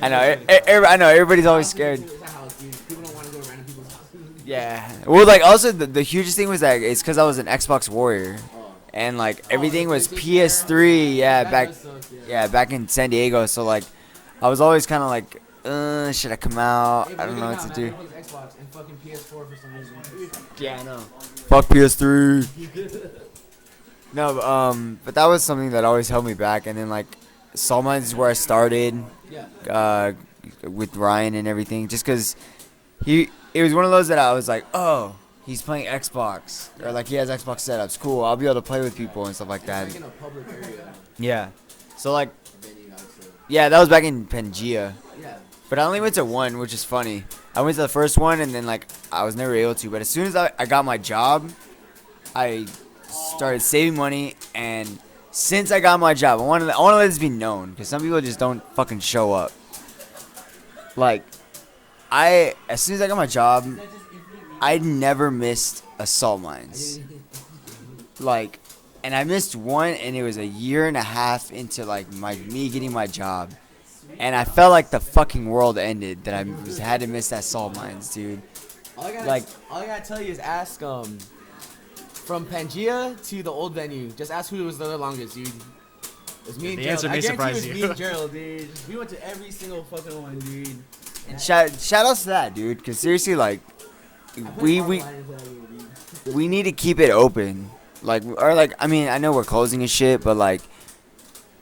I know. I know. Everybody's always scared. It's a house, dude. People don't want to go to random people's houses. Yeah. Well, like also the hugest thing was that it's because I was an Xbox warrior, and like everything was PS3. Yeah, back. Yeah, back in San Diego. So like, I was always kind of like, should I come out? I don't know what to do. Xbox and fucking PS4 for some reason. Yeah, I know. Fuck PS3. No, but that was something that always held me back. And then like, Soul Mines is where I started. Yeah. With Ryan and everything, just because it was one of those that I was like, oh, he's playing Xbox, or like he has Xbox setups, cool, I'll be able to play with people and stuff like that. It's like in a public area. Yeah, so like, Venue, I would say. yeah, that was back in Pangea, Yeah. but I only went to one, which is funny. I went to the first one, and then like I was never able to, but as soon as I got my job, I started saving money, and since I got my job, I want to let this be known, because some people just don't fucking show up. Like, as soon as I got my job, I never missed a Salt Mines. Like, and I missed one, and it was a year and a half into like me getting my job, and I felt like the fucking world ended that had to miss that Salt Mines, dude. All I gotta tell you is ask from Pangea to the old venue. Just ask who was there the longest, dude. It was me and The Gerald. answer I may guarantee surprise it was you. me and Gerald, dude. We went to every single fucking one, dude. And shout outs to that, dude, because seriously, like, we need to keep it open, like, or like, I mean, I know we're closing and shit, but like,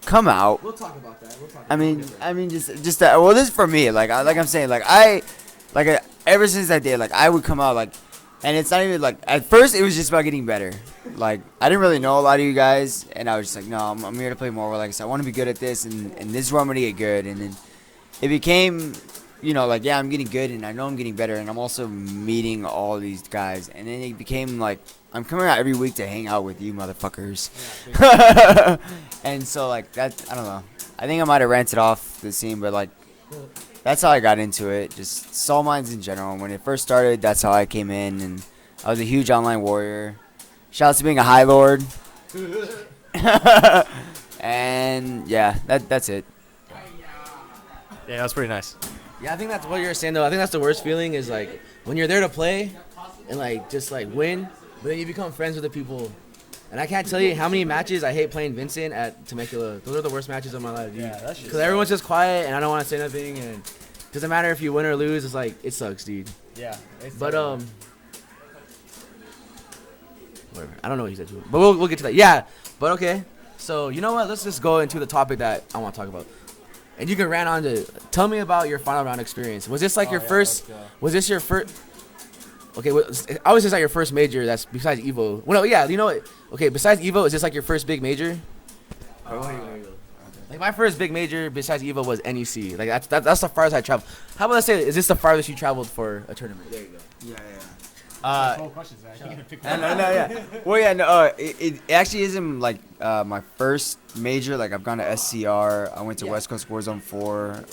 come out. We'll talk about that. I mean, just that. Well, this is for me. Like I'm saying, ever since that day, like, I would come out, like, and it's not even like at first it was just about getting better. Like, I didn't really know a lot of you guys, and I was just like, no, I'm here to play more. Like I said, I want to be good at this, and this is where I'm gonna get good. And then it became, you know, like, yeah, I'm getting good, and I know I'm getting better, and I'm also meeting all these guys. And then it became like, I'm coming out every week to hang out with you motherfuckers. And so, like, that, I don't know. I think I might have ranted off the scene, but, like, that's how I got into it. Just Soul Mines in general. When it first started, that's how I came in, and I was a huge online warrior. Shout out to being a High Lord. And, yeah, that's it. Yeah, that's pretty nice. Yeah, I think that's what you're saying though. I think that's the worst feeling is like when you're there to play and like just like win, but then you become friends with the people. And I can't tell you how many matches I hate playing Vincent at Temecula. Those are the worst matches of my life, dude. Yeah, that's just because everyone's just quiet and I don't want to say nothing, and it doesn't matter if you win or lose. It's like it sucks, dude. Yeah. But whatever. I don't know what he said to it, but we'll get to that. Yeah, but okay. So you know what? Let's just go into the topic that I want to talk about. And you can rant on to tell me about your final round experience. Was this like your first? Was this your first? Okay, obviously it's like your first major. That's besides Evo. Well, no, yeah, you know what? Okay, besides Evo, is this like your first big major? Like my first big major besides Evo was NEC. Like that's the farthest I traveled. How about I say, is this the farthest you traveled for a tournament? There you go. Yeah. Questions, man. You can pick No, yeah. Well, yeah, no, it actually isn't like my first major. Like, I've gone to SCR. I went to West Coast Warzone 4.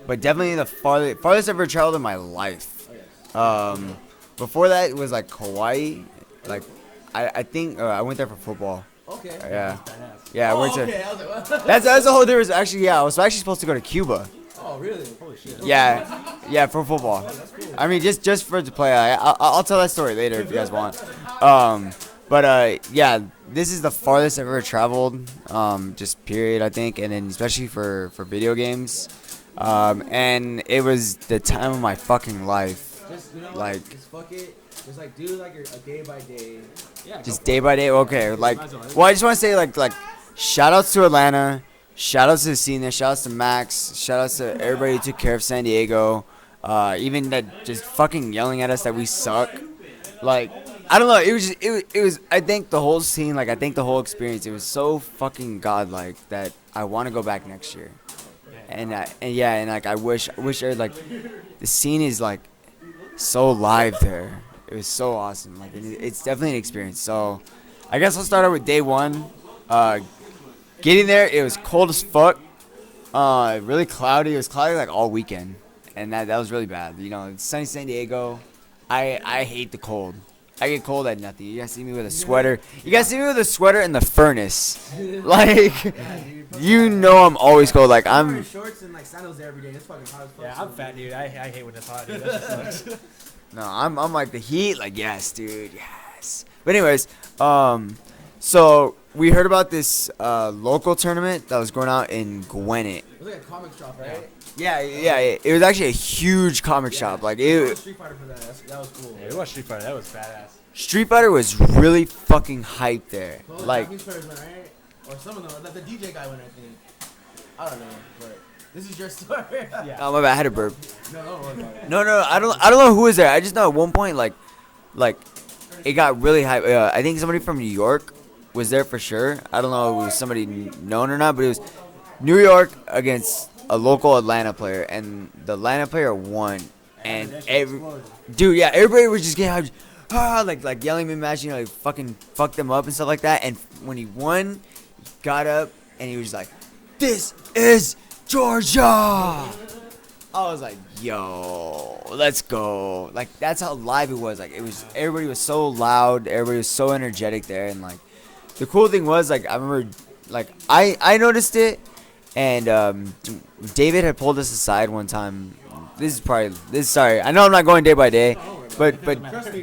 But definitely the farthest I've ever traveled in my life. Before that, it was like Hawaii. Like, I think I went there for football. Okay. Yeah, I went to. Okay. I was like, what? That's the whole difference. Actually, yeah, I was actually supposed to go to Cuba. Oh, really? Holy shit. Yeah, for football. I mean, just for it to play. I'll tell that story later if you guys want. Yeah, this is the farthest I've ever traveled. Just period, I think, and then especially for video games. And it was the time of my fucking life. Just, you know, Like, just fuck it. Just like do like a day by day. Yeah. just day by day. Okay, like, well, I just want to say like, shout outs to Atlanta. Shout outs to the scene there. Shout outs to Max. Shout outs to everybody who took care of San Diego. Even that just fucking yelling at us that we suck. Like, I don't know. It was just, it was. I think the whole scene, like, I think the whole experience, it was so fucking godlike that I want to go back next year. And like I wish like the scene is like so live there. It was so awesome. Like, it's definitely an experience. So I guess I'll start out with day one. Getting there, it was cold as fuck. Really cloudy. It was cloudy like all weekend, and that was really bad. You know, it's sunny San Diego. I hate the cold. I get cold at nothing. You guys see me with a sweater. You guys see me with a sweater in the furnace. Like, you know I'm always cold. Like, I'm wearing I'm. shorts and like sandals there every day. It's fucking hot as fuck. Yeah, I'm fat, dude. I hate when it's hot, dude. That just sucks. No, I'm like the heat. Like, yes, dude, yes. But anyways, so we heard about this local tournament that was going out in Gwinnett. It was like a comic shop, right? Yeah. It was actually a huge comic shop. Like, We went it. Street Fighter for that. That was cool. Yeah, we watched Street Fighter. That was badass. Street Fighter was really fucking hyped there. Well, Like, Japanese players went, right? Or some of them. The DJ guy went, I think. I don't know, but this is your story. Yeah. oh my bad, I had a burp. No, don't worry about it. No, I don't know who was there. I just know at one point, like, it got really hyped. I think somebody from New York was there for sure. I don't know if it was somebody known or not, but it was New York against a local Atlanta player, and the Atlanta player won. And everybody was just getting hyped, like yelling me match, like fucking fuck them up and stuff like that. And when he won, he got up and he was like, "This is Georgia." I was like, "Yo, let's go!" Like, that's how live it was. Like, it was, everybody was so loud, everybody was so energetic there, and like, the cool thing was, like, I remember, like, I noticed it, and David had pulled us aside one time. Sorry, I know I'm not going day by day, but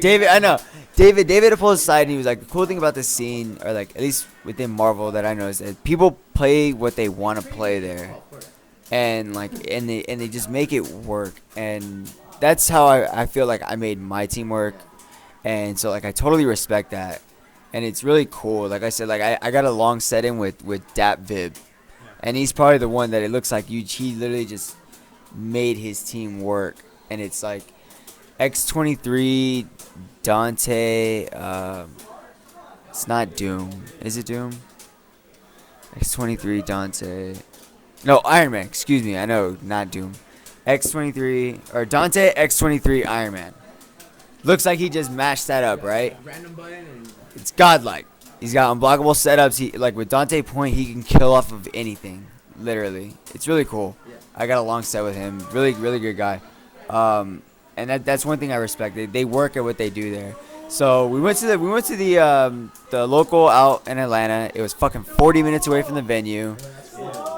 David, I know. David had pulled us aside, and he was like, the cool thing about this scene, or like, at least within Marvel that I noticed, is that people play what they want to play there. And like, and they just make it work, and that's how I feel like I made my team work, and so like I totally respect that, and it's really cool. Like I said, like I got a long set in with Dap Vib, and he's probably the one that it looks like he literally just made his team work, and it's like X23, Dante, it's not Doom, is it Doom? X23, Dante. No, Iron Man. Excuse me. I know, not Doom. X23 or Dante X23 Iron Man. Looks like he just mashed that up, right? Random button and It's godlike. He's got unblockable setups. He like with Dante Point, he can kill off of anything. Literally, it's really cool. Yeah. I got a long set with him. Really good guy. And that's one thing I respect. They work at what they do there. So we went to the local out in Atlanta. It was fucking 40 minutes away from the venue.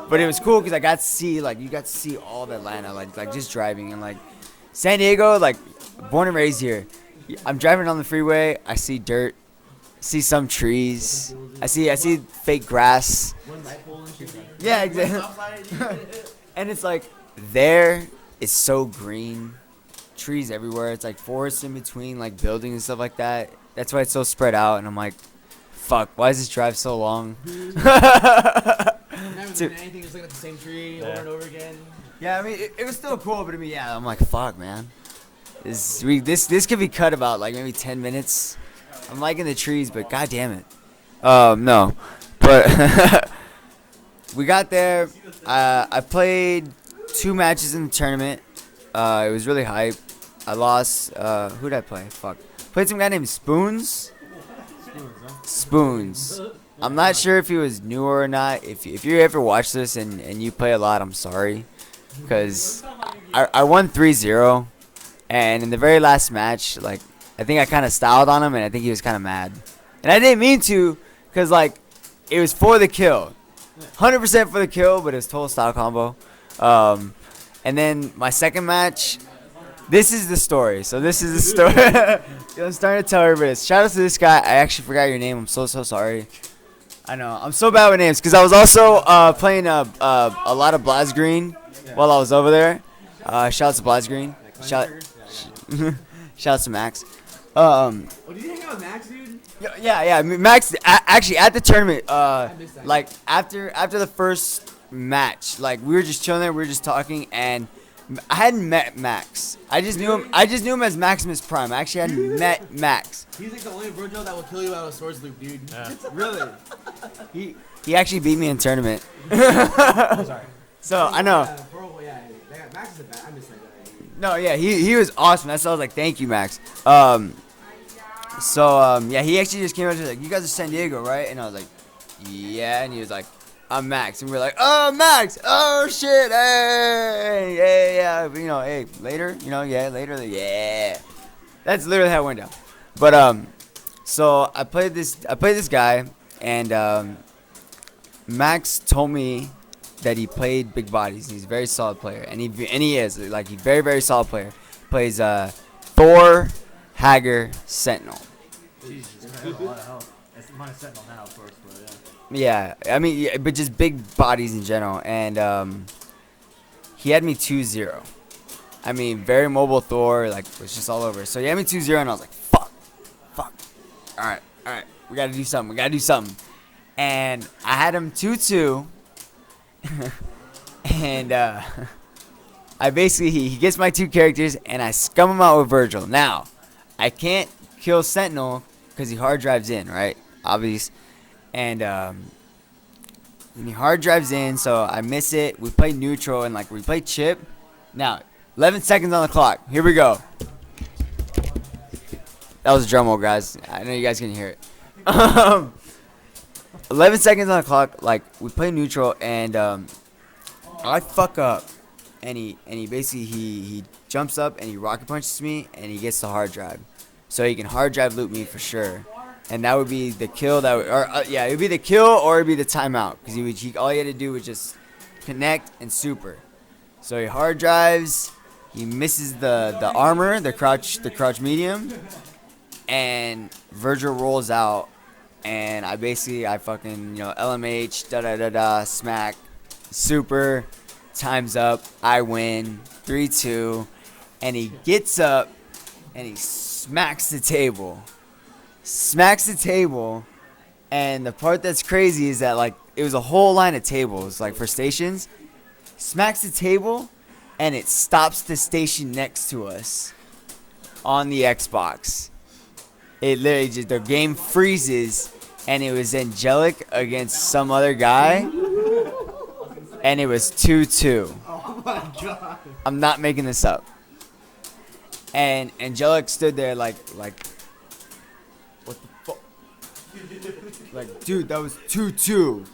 But it was cool because I got to see, you got to see all of Atlanta, like just driving. And, like, San Diego, like, born and raised here. I'm driving on the freeway. I see dirt. See some trees. I see fake grass. one light pole and shit. Yeah, exactly. And it's like, there, it's so green. Trees everywhere. It's like forests in between, like, buildings and stuff like that. That's why it's so spread out. And I'm like, fuck, why is this drive so long? Never seen anything, just looking at the same tree over and over again. Yeah, I mean, it was still cool, but I mean, yeah, I'm like, fuck, man. This could be cut about, like, maybe 10 minutes. I'm liking the trees, but god damn it. No. But we got there. I played 2 matches in the tournament. It was really hype. I lost. Who'd I play? Fuck. Played some guy named Spoons. Spoons. I'm not sure if he was newer or not. If you ever watch this and you play a lot, I'm sorry. Because I won 3-0. And in the very last match, like, I think I kind of styled on him, and I think he was kind of mad. And I didn't mean to, because, like, it was for the kill. 100% for the kill, but it was total style combo. And then my second match, this is the story. So this is the story. I'm starting to tell everybody this. Shout out to this guy. I actually forgot your name. I'm so sorry. I know. I'm so bad with names, because I was also playing a lot of Blazgreen while I was over there. Shout out to Blazgreen. Shout out to Max. Oh, did you hang out with Max, dude? Yeah. I mean, Max actually at the tournament. Like after the first match, like we were just chilling there, we were just talking, and I hadn't met Max. I just knew him as Maximus Prime. I actually hadn't met Max. He's like the only Virgil that will kill you out of swords loop, dude. Yeah. Really? He actually beat me in tournament. I'm sorry. So I know. Max is a bad. I miss that guy. No, yeah, he was awesome. That's why I was like, thank you, Max. Yeah, he actually just came out to like, you guys are San Diego, right? And I was like, yeah. And he was like, I'm Max. And we were like, oh, Max. Oh, shit. Hey, yeah. You know, hey, later. You know, yeah, later. Yeah. That's literally how it went down. But so I played this guy, and Max told me that he played big bodies. He's a very solid player, and he is like he's very very solid player. Plays Thor, Hager, Sentinel. Jesus, that's a lot of help. It's minus Sentinel now, of course, but yeah. Yeah, I mean, yeah, but just big bodies in general, and he had me 2-0. I mean, very mobile Thor, like was just all over. So he had me 2-0, and I was like, fuck. All right, we gotta do something. And I had him 2-2, and I basically he gets my 2 characters, and I scum him out with Virgil. Now, I can't kill Sentinel because he hard drives in, right? Obvious. And he hard drives in, so I miss it. We play neutral, and like we play chip. Now, 11 seconds on the clock. Here we go. That was a drum roll, guys. I know you guys can hear it. 11 seconds on the clock. Like we play neutral, and I fuck up, and he basically he jumps up and he rocket punches me, and he gets the hard drive, so he can hard drive loot me for sure. And that would be the kill. It would be the kill, or it'd be the timeout, because all he had to do was just connect and super. So he hard drives, he misses the armor, the crouch medium, and Virgil rolls out, and I fucking LMH smack, super, time's up, I win 3-2, and he gets up and he smacks the table. And the part that's crazy is that like it was a whole line of tables like for stations. Smacks the table, and it stops the station next to us on the Xbox. It literally just the game freezes, and it was Angelic against some other guy, and it was 2-2. Oh my god. I'm not making this up. And Angelic stood there like what the fuck? Like, dude, that was 2-2.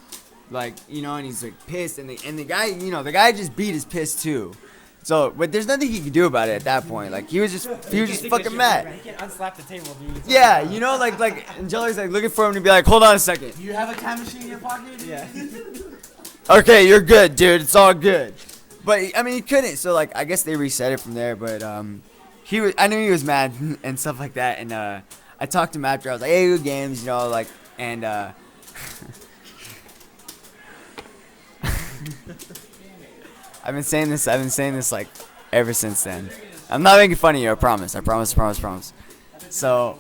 Like, and he's like pissed, and the guy just beat his piss too. So, but there's nothing he could do about it at that point. Like, he was just fucking mad. He can't unslap the table, dude. Yeah, like Angelic's like looking for him to be like, hold on a second. Do you have a time machine in your pocket? Yeah. Okay, you're good, dude. It's all good. But I mean, he couldn't. So like, I guess they reset it from there. But I knew he was mad and stuff like that. And I talked to him after. I was like, hey, good games, and I've been saying this like ever since then. I'm not making fun of you. I promise. So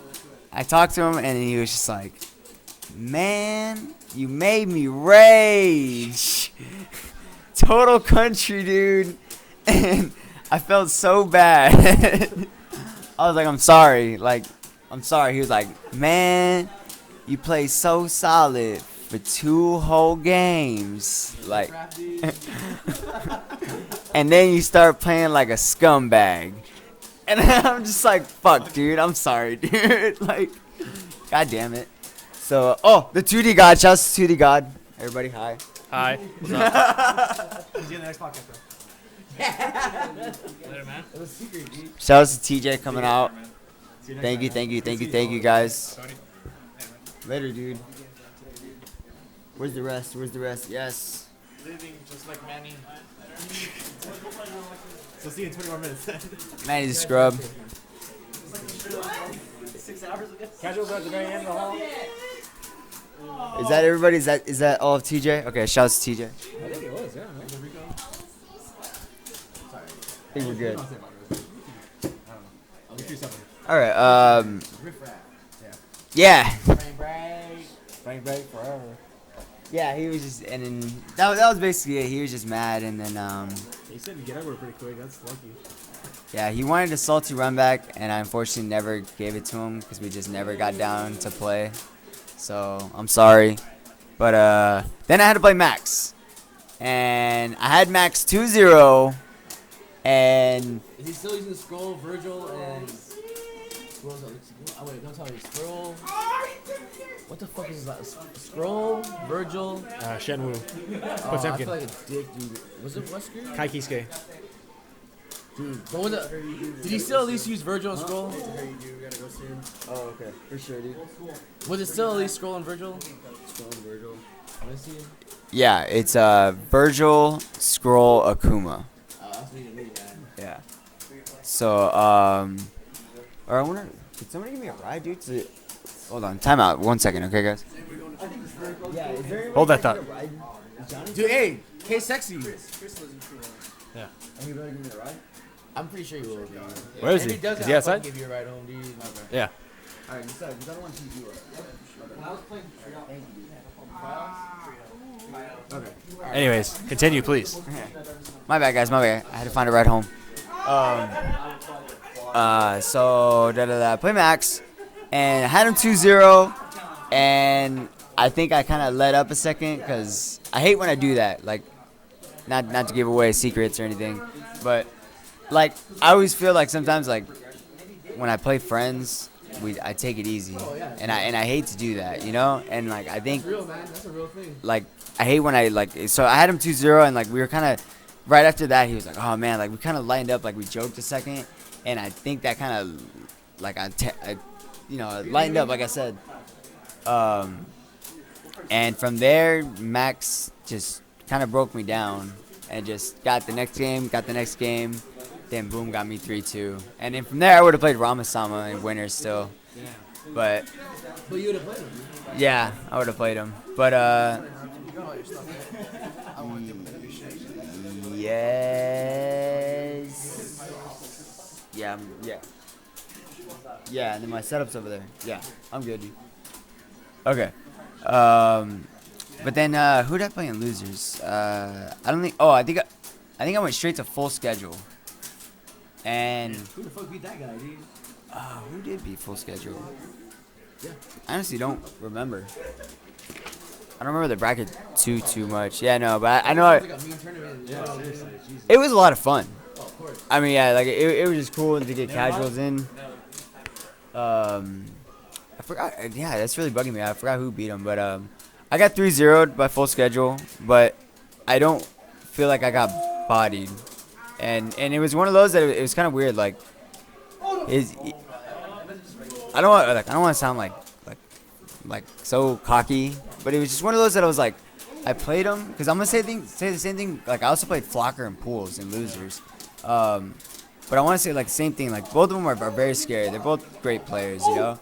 I talked to him, and he was just like, man, you made me rage. Total country, dude. And I felt so bad. I was like, I'm sorry. He was like, man, you play so solid for 2 whole games. Like, and then you start playing like a scumbag. And I'm just like, fuck, dude. I'm sorry, dude. Like, god damn it. So, the 2D God. Shouts to 2D God. Everybody, hi. Hi. What's up? See you in the next podcast, bro. Later, man. It was secret, dude. Shouts to TJ coming out. See you next Thank time, you, man. thank you, guys. Tony. Later, dude. Where's the rest? Yes. Living just like Manny. So see you in 20 more minutes. Man, he's a scrub. 6 hours ago. Casuals are at the very end of the hall. Is that everybody? Is that all of TJ? Okay, shouts to TJ. I think it was, yeah. Man. I think we're good. I'll get you something. All right. Yeah. Bang bang forever. Yeah, he was just, and then that was basically it. He was just mad, and then He said you get over pretty quick. That's lucky. yeah, he wanted a salty run back, and I unfortunately never gave it to him because we just never got down to play. So I'm sorry, but then I had to play Max, and I had Max 2-0, and Is he still using the scroll, Virgil, and scrolls? Oh wait, don't tell me. Scroll. What the fuck is that? Scroll, Virgil. Shenwu. Oh, I feel like a dick, dude. Was it what screen? Kai Kisuke. Dude, what was it? Did he still at least use Virgil and Scroll? Oh, okay. For sure, dude. Was it still at least Scroll and Virgil? Scroll and Virgil. Let me see. Yeah, it's Virgil, Scroll, Akuma. Oh, that's what you need, man. Yeah. So, or I wonder, could somebody give me a ride, dude? Hold on, time out. 1 second, okay, guys? Yeah, is there Hold that thought. Dude, hey, Sexy. Yeah. Anybody give me a ride? I'm pretty sure he will. Dude. Where is If he? he doesn't, Is he I'll outside? fucking give you a ride home, dude. Yeah. Alright, because I don't want to keep you up. Okay. Anyways, continue, please. My bad, guys, my bad. I had to find a ride home. So, I play Max, and I had him 2-0, and I think I kind of let up a second, because I hate when I do that. Like, not to give away secrets or anything, but, like, I always feel like sometimes, like, when I play friends, I take it easy, and I hate to do that, you know? And, like, I think, Real, man. That's a real thing. like, I hate when I, like, so I had him 2-0, and, like, we were kind of, right after that, he was like, oh, man, like, we kind of lined up, like, we joked a second, and I think that kind of, like, I lightened up, like I said. And from there, Max just kind of broke me down and just got the next game, then boom, got me 3-2. And then from there, I would have played Ramasama and winner still. But you would have played him. yeah, I would have played him. But yes. Yeah, yeah, and then my setup's over there. Yeah, I'm good, dude. Okay. But then who did I play in losers? I don't think. Oh, I think I went straight to full schedule. And Who the fuck beat that guy, dude? who did beat full schedule? Yeah. I honestly don't remember. I don't remember the bracket too much. Yeah, no, but I know It was like a mean tournament. Yeah, seriously. Jesus. it was a lot of fun. Oh, of course. I mean, yeah, like it was just cool to get casuals in. I forgot. Yeah, that's really bugging me. I forgot who beat him, but I got 3-0'd by full schedule, but I don't feel like I got bodied, and it was one of those that it was kind of weird. Like, I don't want to sound like so cocky, but it was just one of those that I was like, I played him because I'm gonna say the same thing. Like, I also played Flocker and Pools and losers. But I want to say, like, the same thing. Like, both of them are very scary. They're both great players, you know?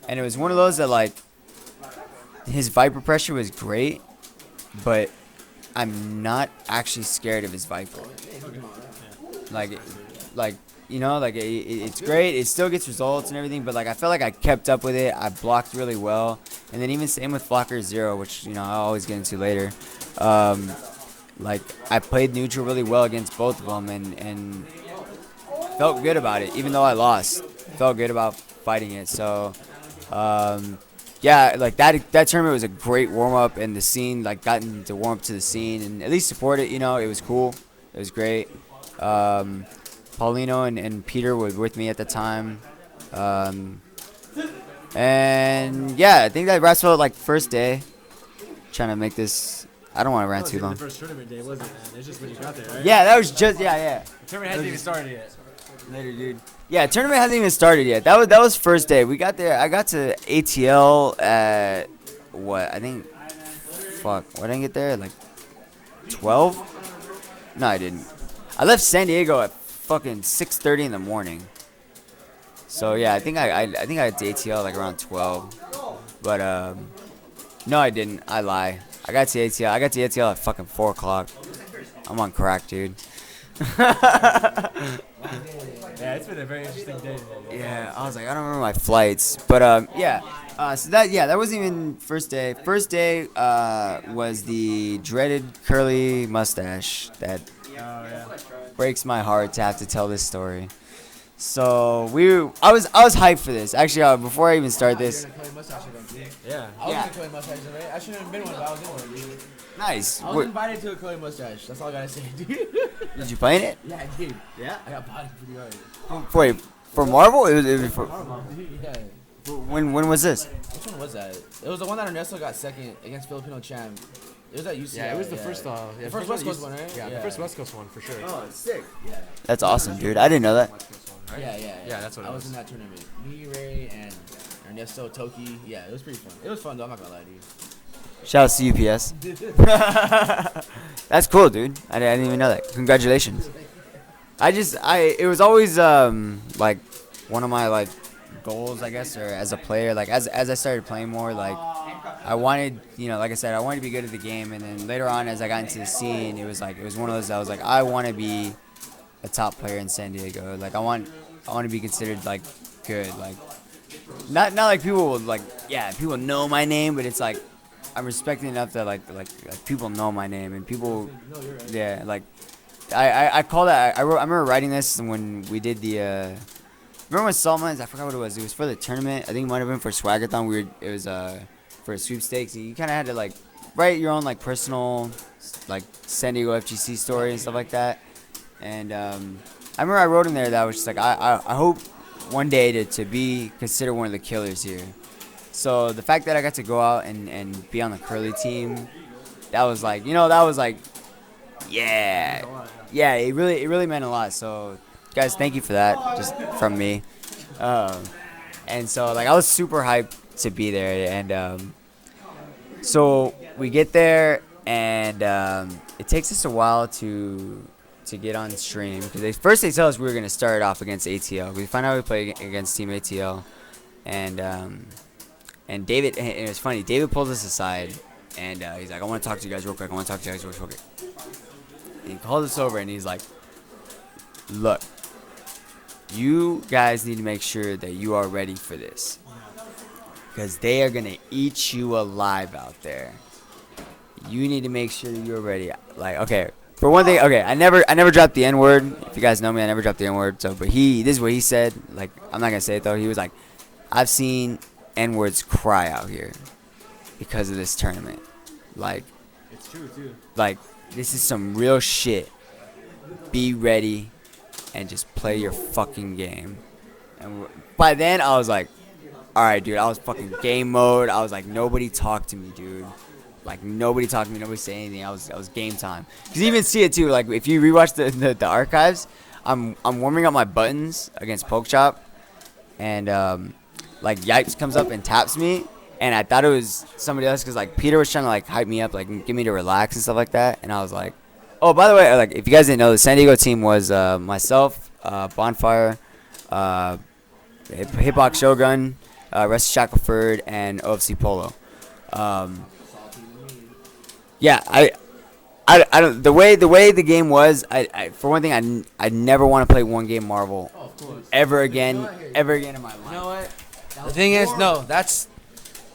And it was one of those that, like, his Viper pressure was great, but I'm not actually scared of his Viper. Like you know, like, it's great. It still gets results and everything, but, like, I felt like I kept up with it. I blocked really well. And then even same with Flocker 0, which, you know, I'll always get into later. Like, I played neutral really well against both of them, and felt good about it, even though I lost. Felt good about fighting it. So, yeah, like that tournament was a great warm up, and the scene, like, gotten to warm up to the scene and at least support it. You know, it was cool. It was great. Paulino and Peter were with me at the time. And yeah, I think that wraps up like first day. Trying to make this. I don't want to rant too long. The first tournament day, wasn't it, man? It's just when you got there, right? Yeah, that was just yeah. The tournament hasn't even started yet. Later, dude. Yeah, tournament hasn't even started yet. That was first day. We got there. I got to ATL at what? I think. Fuck. Why didn't I get there? Like 12? No, I didn't. I left San Diego at fucking 6:30 in the morning. So yeah, I think I got to ATL like around 12. But no, I didn't. I lie. I got to ATL. I got to ATL at fucking 4 o'clock. I'm on crack, dude. Yeah, it's been a very interesting day today. Yeah, I was like, I don't remember my flights, but yeah. So that wasn't even first day. First day was the dreaded curly mustache that breaks my heart to have to tell this story. So I was hyped for this. Actually, before I even start this. Yeah. I was in a curly mustache event. I shouldn't have been one, but I was in one, dude. Nice. I was invited to a curly mustache. That's all I gotta say, dude. Did you play in it? Yeah, I did. Yeah. I got bodied pretty hard. Wait, for Marvel? It was for, Yeah. when was this? Which one was that? It was the one that Ernesto got second against Filipino champ. It was at UCLA. Yeah, it was the first. The first West Coast one, right? Yeah, the first West Coast one for sure. Oh, sick. Yeah. That's awesome, dude. I didn't know that. Right? Yeah, that's what I it was was. in that tournament. Me, Ray, and Ernesto, Toki. Yeah, it was pretty fun. It was fun though. I'm not gonna lie to you. Shout out to UPS. That's cool, dude. I didn't even know that. Congratulations. It was always like one of my like goals, I guess, or as a player. Like as I started playing more, like I wanted, like I said, I wanted to be good at the game. And then later on, as I got into the scene, it was one of those that I was like, I want to be a top player in San Diego. Like I want to be considered like good. Like not like people will like people know my name, but it's like I'm respected enough that like people know my name and people like I call that I remember writing this when we did the remember when Saltmines, I forgot what it was for the tournament. I think it might have been for Swagathon. It was for a sweepstakes, and you kind of had to like write your own like personal like San Diego FGC story and stuff like that. And I remember I wrote in there that I was just like I hope one day to be considered one of the killers here. So the fact that I got to go out and be on the curly team, that was like, yeah, it really meant a lot. So guys, thank you for that, just from me. And so like I was super hyped to be there, and so we get there, and it takes us a while to get on stream because first they tell us we were gonna start off against ATL. We find out we play against Team ATL, and David, and it was funny. David pulls us aside, and he's like, "I want to talk to you guys real quick. And he calls us over, and he's like, "Look, you guys need to make sure that you are ready for this, because they are gonna eat you alive out there. You need to make sure you're ready." Like, okay, for one thing, okay, I never dropped the N word. If you guys know me, I never dropped the N word. So, but this is what he said. Like, I'm not gonna say it though. He was like, "I've seen N-words cry out here because of this tournament. Like, It's true too. like this is some real shit. Be ready and just play your fucking game." And by then I was like, all right, dude, I was fucking game mode. I was like, nobody talk to me, dude. Like, nobody talk to me, nobody say anything. I was game time. Cause you even see it too. Like, if you rewatch the archives, I'm warming up my buttons against Poke Chop, and like Yipes comes up and taps me, and I thought it was somebody else because like Peter was trying to like hype me up, like get me to relax and stuff like that. And I was like, oh, by the way, like if you guys didn't know, the San Diego team was myself, Bonfire, Hip Hop Shogun, Rusty Shackelford, and OFC Polo. Yeah, I don't, the way the game was, I for one thing, I never want to play one game Marvel ever again in my life. You know what? The thing is, no, that's.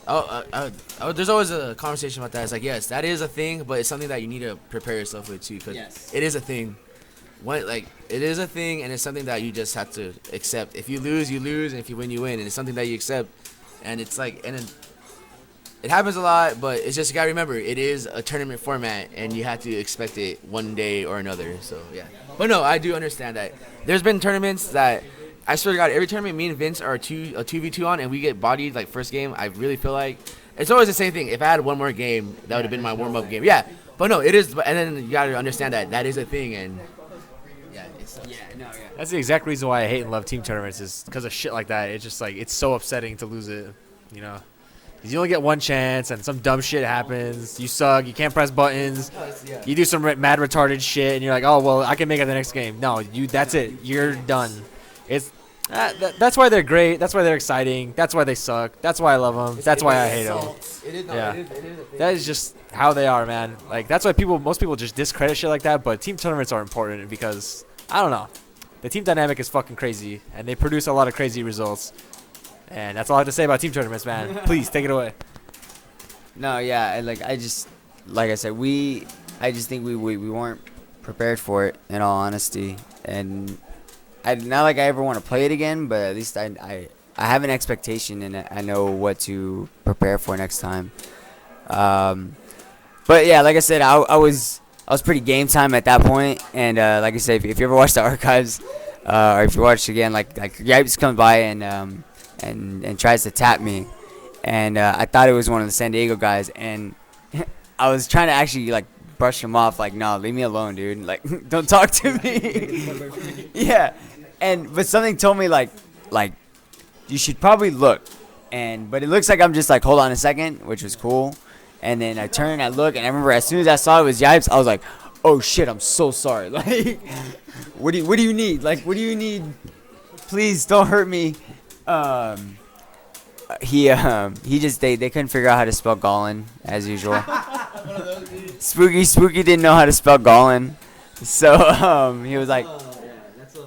There's always a conversation about that. It's like, yes, that is a thing, but it's something that you need to prepare yourself with too, because it is a thing. It is a thing, and it's something that you just have to accept. If you lose, you lose, and if you win, you win, and it's something that you accept. And it's like, it happens a lot, but it's just you gotta remember, it is a tournament format, and you have to expect it one day or another. So yeah, but no, I do understand that. There's been tournaments that. I swear to God, every tournament me and Vince are a 2v2 on, and we get bodied like first game. I really feel like it's always the same thing. If I had one more game, that would have been my warm-up game. Yeah, but no, it is. And then you gotta understand that is a thing, and That's the exact reason why I hate and love team tournaments, is because of shit like that. It's just like, it's so upsetting to lose it, you know. 'Cause you only get one chance, and some dumb shit happens. You suck. You can't press buttons. You do some mad retarded shit, and you're like, oh well, I can make it the next game. No, that's it. You're done. It's that's why they're great. That's why they're exciting. That's why they suck. That's why I love them. That's why I hate them. Yeah, that is just how they are, man. Like, that's why most people just discredit shit like that. But team tournaments are important because, I don't know, the team dynamic is fucking crazy, and they produce a lot of crazy results. And that's all I have to say about team tournaments, man. Please take it away. No, yeah, I just think we weren't prepared for it, in all honesty, and not like I ever want to play it again, but at least I have an expectation, and I know what to prepare for next time. But yeah, like I said, I was pretty game time at that point, and like I said, if you ever watch the archives, or if you watch again, like Yipes comes by and tries to tap me, and I thought it was one of the San Diego guys, and I was trying to actually like brush him off, like, no, leave me alone, dude. Like, don't talk to me. Yeah, but something told me like you should probably look, but it looks like I'm just like, hold on a second, which was cool. And then I turned, I look, and I remember as soon as I saw it was Yipes, I was like, oh shit, I'm so sorry. Like, what do you need? Like, what do you need? Please don't hurt me. He just they couldn't figure out how to spell Gauln as usual. Spooky didn't know how to spell Gauln, so he was like, yeah, that's I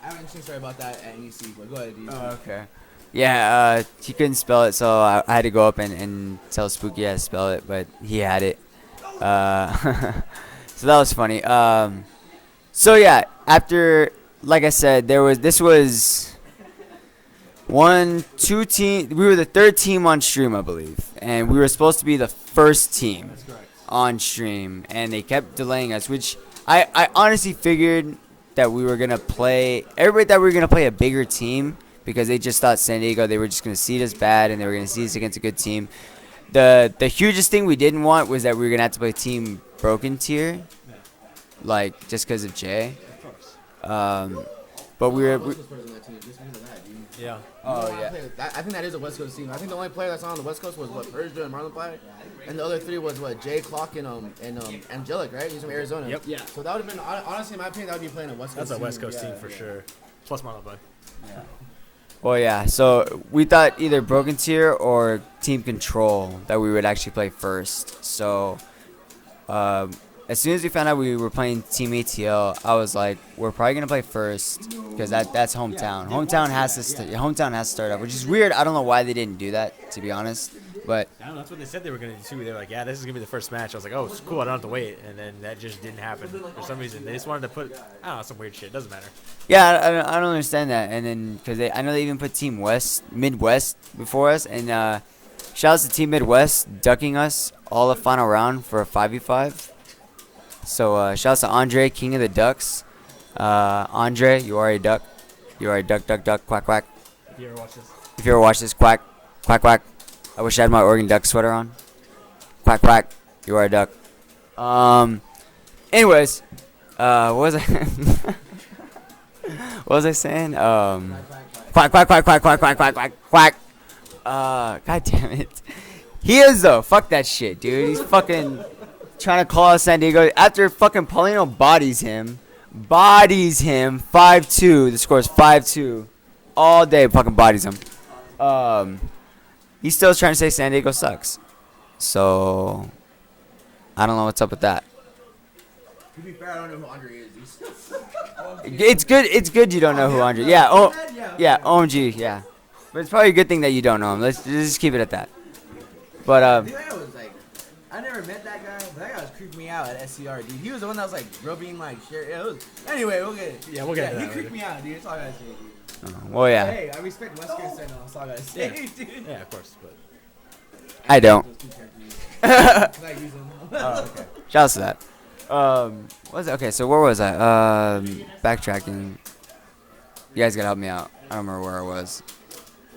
have an interesting story about that at UC, but go ahead, dude. oh, okay. Yeah, he couldn't spell it, so I had to go up and tell Spooky how to spell it, but he had it. So that was funny. So yeah, after, like I said, this was 1, 2 team. We were the third team on stream, I believe, and we were supposed to be the first team on stream, and they kept delaying us, which I honestly figured that we were gonna play. Everybody thought we were gonna play a bigger team because they just thought San Diego, they were just gonna seed us bad, and they were gonna seed us against a good team. The hugest thing we didn't want was that we were gonna have to play Team Broken Tier, like just because of Jay. But we were. Yeah. Oh yeah. I think that is a West Coast team. I think the only player that's on the West Coast was Persia and Marlon, and the other three was Jay Clock and Angelic, right? He's from Arizona. Yep. Yeah. So that would have been honestly, in my opinion, that would be playing a West Coast. That's a team. West Coast team for sure. Plus Marlon Boy. Yeah. Well, yeah. So we thought either Broken Tier or Team Control that we would actually play first. So as soon as we found out we were playing Team ATL, I was like, we're probably gonna play first because that's hometown. Hometown has to start up, which is weird. I don't know why they didn't do that, to be honest. But I don't know. That's what they said they were gonna do. They were like, yeah, this is gonna be the first match. I was like, oh, it's cool. I don't have to wait. And then that just didn't happen for some reason. They just wanted to put, I don't know, some weird shit. Doesn't matter. yeah, I don't understand that. And then because I know they even put Team Midwest before us, and shout out to Team Midwest ducking us all the final round for a 5v5. So shout out to Andre, King of the Ducks. Andre, you are a duck. You are a duck, quack, quack. If you ever watch this, quack, quack, quack. I wish I had my Oregon Duck sweater on. Quack, quack. You are a duck. Anyways, what was I? What was I saying? Quack, quack, quack, quack, quack, quack, quack, quack, quack. God damn it. He is though. Fuck that shit, dude. He's fucking trying to call out San Diego after fucking Paulino bodies him 5-2. The score is 5-2. All day fucking bodies him. He's still trying to say San Diego sucks. So I don't know what's up with that. To be fair, I don't know who Andre is. It's good you don't know who Andre. Yeah, OMG, yeah. But it's probably a good thing that you don't know him. Let's just keep it at that. But I never met that guy, but that guy was creeping me out at SCR, dude. He was the one that was like rubbing like shit. Anyway, we'll get it. Yeah, we'll get to that He creeped later. me out, dude. That's all I gotta say, dude. well, yeah. Hey, I respect West Coast and that's all I gotta say, dude. Yeah, of course. But I don't. Those two characters. 'Cause I use them. Okay. Shout out to that. What was it? Okay, so where was I? Backtracking. You guys gotta help me out. I don't remember where I was.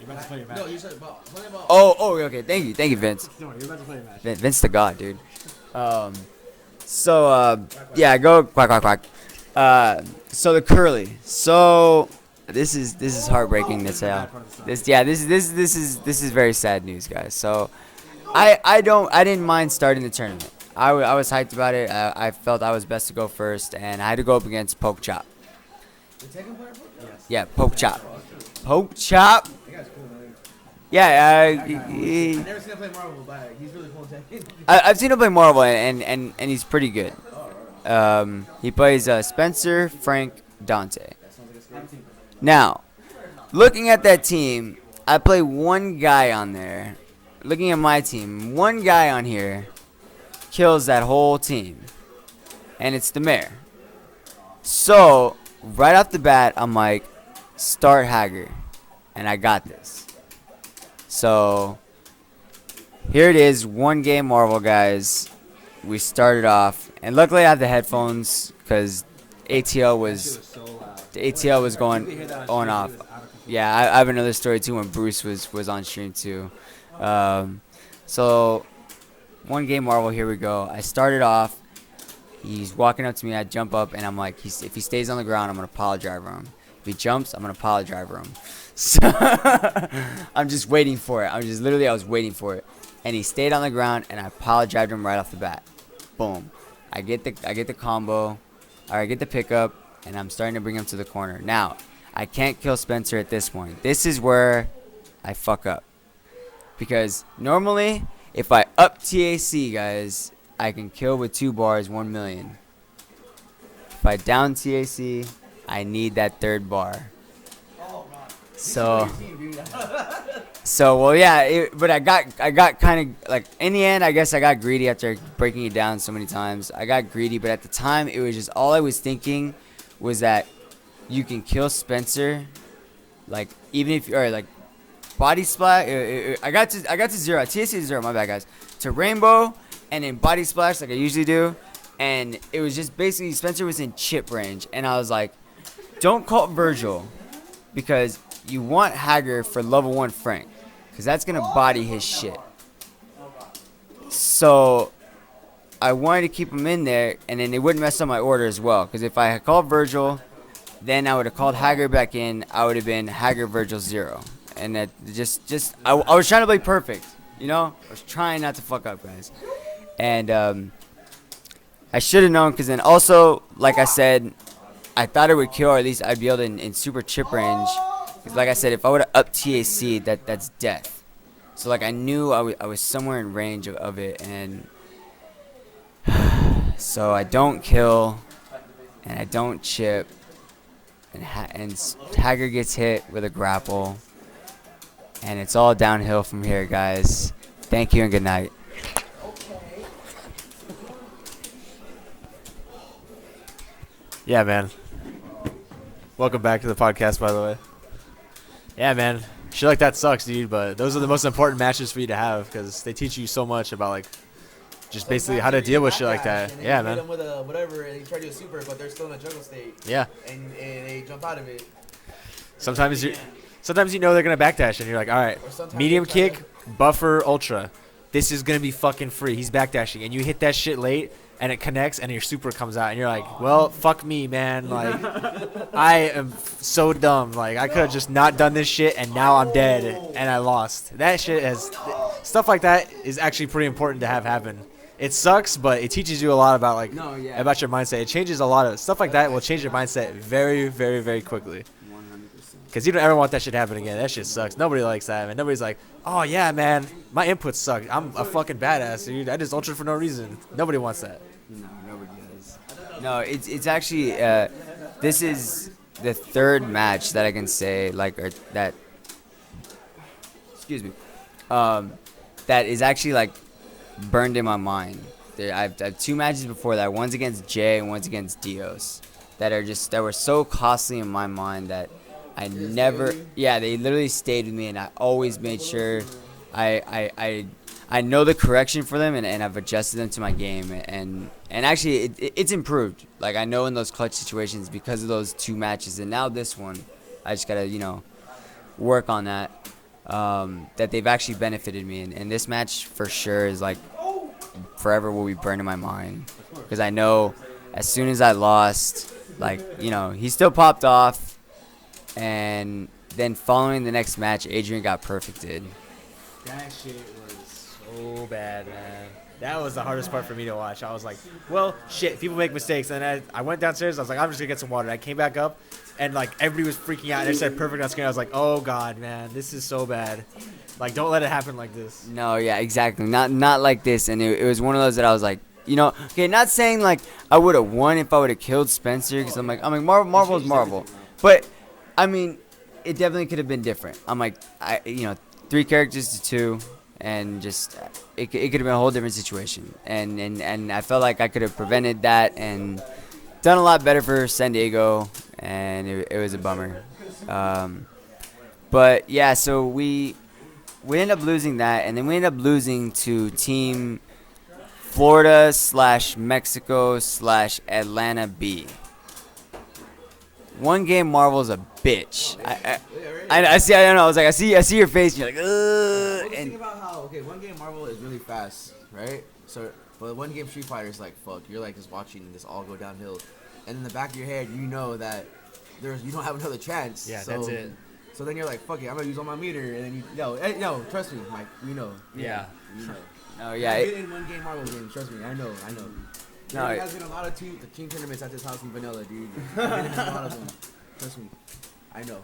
you're about to play your match. No, you said about something about. Oh, okay. Thank you, Vince. No, you're about to play your match. Vince the God, dude. Yeah, go quack quack quack. So the curly. So this is heartbreaking to tell. This is very sad news, guys. So I didn't mind starting the tournament. I was hyped about it. I felt I was best to go first, and I had to go up against Poke Chop. The Tekken player? Yes. Yeah, Poke Chop. Poke Chop. That guy's cool, man. Yeah, I've never seen him play Marvel, but he's really cool in Tekken. I've seen him play Marvel, and he's pretty good. He plays Spencer, Frank, Dante. Now, looking at that team, I play one guy on there. Looking at my team, one guy on here kills that whole team, and it's the mayor. So, right off the bat, I'm like, start Hager, and I got this. So, here it is, one game Marvel, guys. We started off, and luckily I have the headphones because ATL was going off. Yeah, I have another story too when Bruce was on stream too. So one game Marvel. Here we go. I started off. He's walking up to me. I jump up, and I'm like, if he stays on the ground, I'm gonna power driver him. If he jumps, I'm gonna power driver him. So I'm just waiting for it. I was waiting for it, and he stayed on the ground, and I power drived him right off the bat. Boom. I get the combo, or I get the pickup, and I'm starting to bring him to the corner. Now, I can't kill Spencer at this point. This is where I fuck up, because normally if I up TAC, guys, I can kill with 2 bars, 1 million. If I down TAC, I need that 3rd bar. So well, yeah, but I got kind of like, in the end, I guess I got greedy after breaking it down so many times. I got greedy, but at the time, it was just, all I was thinking was that you can kill Spencer, like, even if, or like, body splash. I got to 0, TAC to 0, my bad, guys, to rainbow, and then body splash like I usually do, and it was just basically Spencer was in chip range, and I was like, don't call Virgil, because you want Hager for level 1 Frank, because that's going to body his shit. So I wanted to keep him in there, and then it wouldn't mess up my order as well, because if I had called Virgil, then I would have called Hager back in. I would have been Hager Virgil 0. And that I was trying to play perfect, you know? I was trying not to fuck up, guys. And I should have known, because then also, like I said, I thought it would kill, or at least I'd be able to in super chip range. Like I said, if I would have up TAC, that's death. So like I knew I was somewhere in range of it, and so I don't kill, and I don't chip, and Hager gets hit with a grapple, and it's all downhill from here, guys. Thank you and good night. Yeah, man. Welcome back to the podcast, by the way. Yeah, man. Shit like that sucks, dude, but those are the most important matches for you to have, because they teach you so much about, like, just basically how to deal with shit like that. Yeah, man. Hit them with a whatever, and they try to do a super, but they're still in a juggle state. Yeah. And they jump out of it. Sometimes you know they're going to backdash, and you're like, all right, medium kick, buffer, ultra. This is going to be fucking free. He's backdashing, and you hit that shit late, and it connects, and your super comes out, and you're like, well, fuck me, man. Like, I am so dumb. Like, I could have just not done this shit, and now I'm dead, and I lost. That shit stuff like that is actually pretty important to have happen. It sucks, but it teaches you a lot about, like, about your mindset. It changes a lot of stuff like that will change your mindset very, very, very quickly. Because you don't ever want that shit to happen again. That shit sucks. Nobody likes that, man. Nobody's like, oh, yeah, man, my inputs suck. I'm a fucking badass, dude. I just ultra for no reason. Nobody wants that. No, nobody does. No, it's actually, this is the 3rd match that I can say, like, or that, excuse me, that is actually, like, burned in my mind. I've 2 matches before that. One's against Jay and one's against Dios that were so costly in my mind that I never, they literally stayed with me, and I always made sure I know the correction for them, and I've adjusted them to my game, and actually it's improved. Like, I know in those clutch situations because of those 2 matches, and now this one, I just gotta, you know, work on that. That they've actually benefited me, and this match for sure is like forever will be burned in my mind, because I know as soon as I lost, like, you know, he still popped off. And then following the next match, Adrian got perfected. That shit was so bad, man. That was the hardest part for me to watch. I was like, well, shit, people make mistakes. And I went downstairs. I was like, I'm just going to get some water. I came back up, and, like, everybody was freaking out. And they said perfect on screen. I was like, oh, God, man, this is so bad. Like, don't let it happen like this. No, yeah, exactly. Not like this. And it was one of those that I was like, you know, okay, not saying, like, I would have won if I would have killed Spencer, because I'm like, Marvel's Marvel. But I mean, it definitely could have been different. I'm like, 3 characters to 2, and just it could have been a whole different situation. And I felt like I could have prevented that and done a lot better for San Diego, and it was a bummer. But yeah, so we ended up losing that, and then we ended up losing to Team Florida/Mexico/Atlanta B. One game Marvel's a bitch. I see. I don't know. I was like, I see your face. And you're like, ugh. Think about how one game Marvel is really fast, right? So, but one game Street Fighter is like, fuck, you're like just watching this all go downhill, and in the back of your head, you know that you don't have another chance. Yeah, so, that's it. So then you're like, fuck it, I'm gonna use all my meter, and then yo, trust me, Mike, you know. Yeah. You know. Oh yeah. I've been in one game Marvel games, trust me, I know. No, There has been a lot of the team tournaments at this house in Vanilla, dude. I've been in a lot of them. Trust me, I know.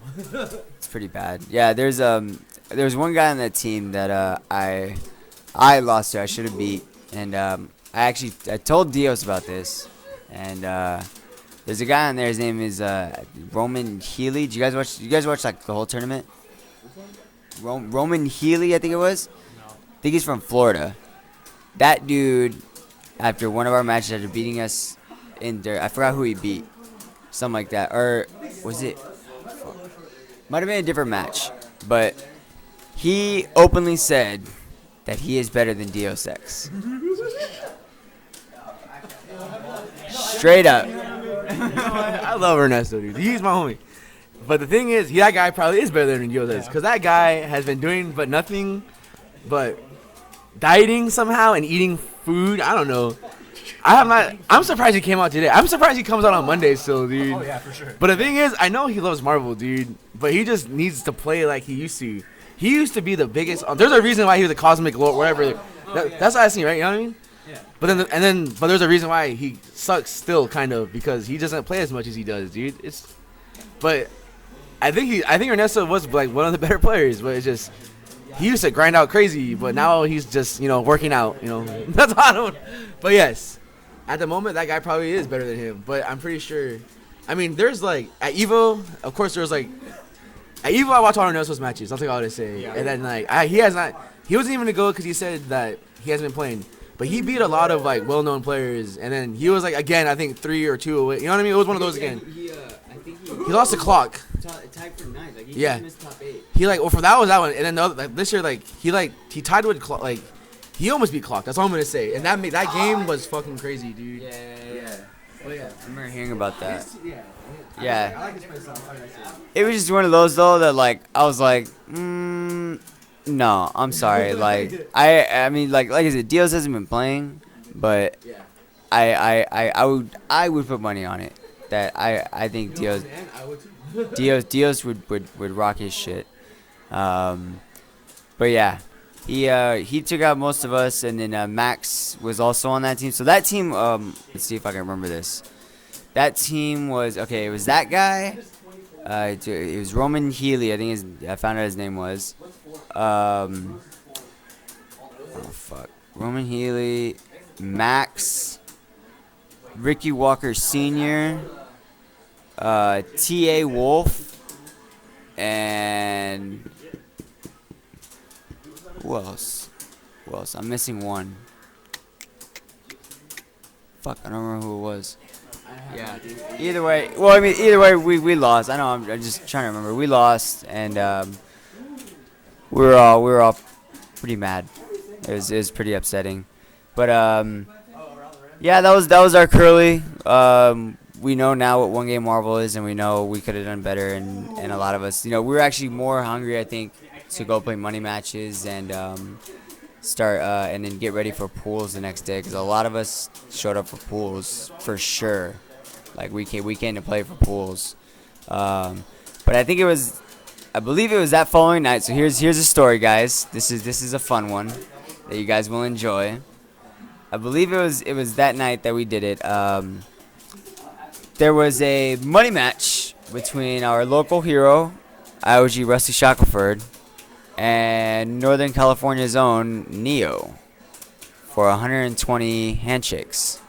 It's pretty bad. Yeah, there's one guy on that team that I lost to. I should have beat, and I told Dios about this, and there's a guy on there. His name is Roman Healy. Did you guys watch like the whole tournament? Roman Healy, I think it was. No. I think he's from Florida. That dude, after one of our matches, after beating us in there, I forgot who he beat, something like that, or was it? Might have been a different match, but he openly said that he is better than Deus Ex. Straight up. I love Ernesto, dude. He's my homie. But the thing is, that guy probably is better than Yoda is, because that guy has been doing but nothing but dieting somehow and eating food. I don't know. I'm surprised he came out today. I'm surprised he comes out on Monday still, dude. Oh yeah, for sure. But the thing is, I know he loves Marvel, dude, but he just needs to play like he used to. He used to be the biggest. There's a reason why he was a cosmic lord, whatever. That's what I seen, right? You know what I mean? Yeah. But there's a reason why he sucks still, kind of, because he doesn't play as much as he does, dude. But I think Ernesto was like one of the better players, but it's just he used to grind out crazy, but now he's just working out. That's all I don't. But yes, at the moment that guy probably is better than him. But I'm pretty sure. I mean, there's like at Evo, of course, there's like at Evo I watch all Ernesto's matches. That's like all I say. Yeah. And then like he wasn't even to go because he said that he hasn't been playing. But he beat a lot of like well-known players, and then he was like again I think 3 or 2 away. You know what I mean? It was one of those again. I think he lost the clock. Tied for 9th. Like Yeah. missed top 8. He like for that one, and then the other, like, this year he tied with Clock. Like he almost beat Clock. That's all I'm gonna say. And that game was fucking crazy, dude. Yeah. Oh yeah. I remember hearing about that. Yeah. Yeah. I like his play style. It was just one of those though that like I was like, no, I'm sorry. Like I mean like I said, Dios hasn't been playing, but Yeah. I would put money on it that I think Dios And I would too. Dios would rock his shit. But yeah, he took out most of us, and then Max was also on that team. So that team, let's see if I can remember this. That team was okay. It was that guy. It was Roman Healy. I think I found out his name was. Oh fuck. Roman Healy, Max, Ricky Walker Sr., T.A. Wolf, and who else? I'm missing one. Fuck, I don't remember who it was. Yeah. Either way, we lost. I know. I'm just trying to remember. We lost, and we were all pretty mad. It was pretty upsetting, but yeah, that was our curly. We know now what one game Marvel is, and we know we could have done better. And a lot of us, we were actually more hungry, I think, to go play money matches and start and then get ready for pools the next day, because a lot of us showed up for pools for sure. Like we came to play for pools, but I believe it was that following night. So here's a story, guys. This is a fun one that you guys will enjoy. I believe it was that night that we did it. There was a money match between our local hero, IOG Rusty Shackelford, and Northern California's own Neo for 120 handshakes,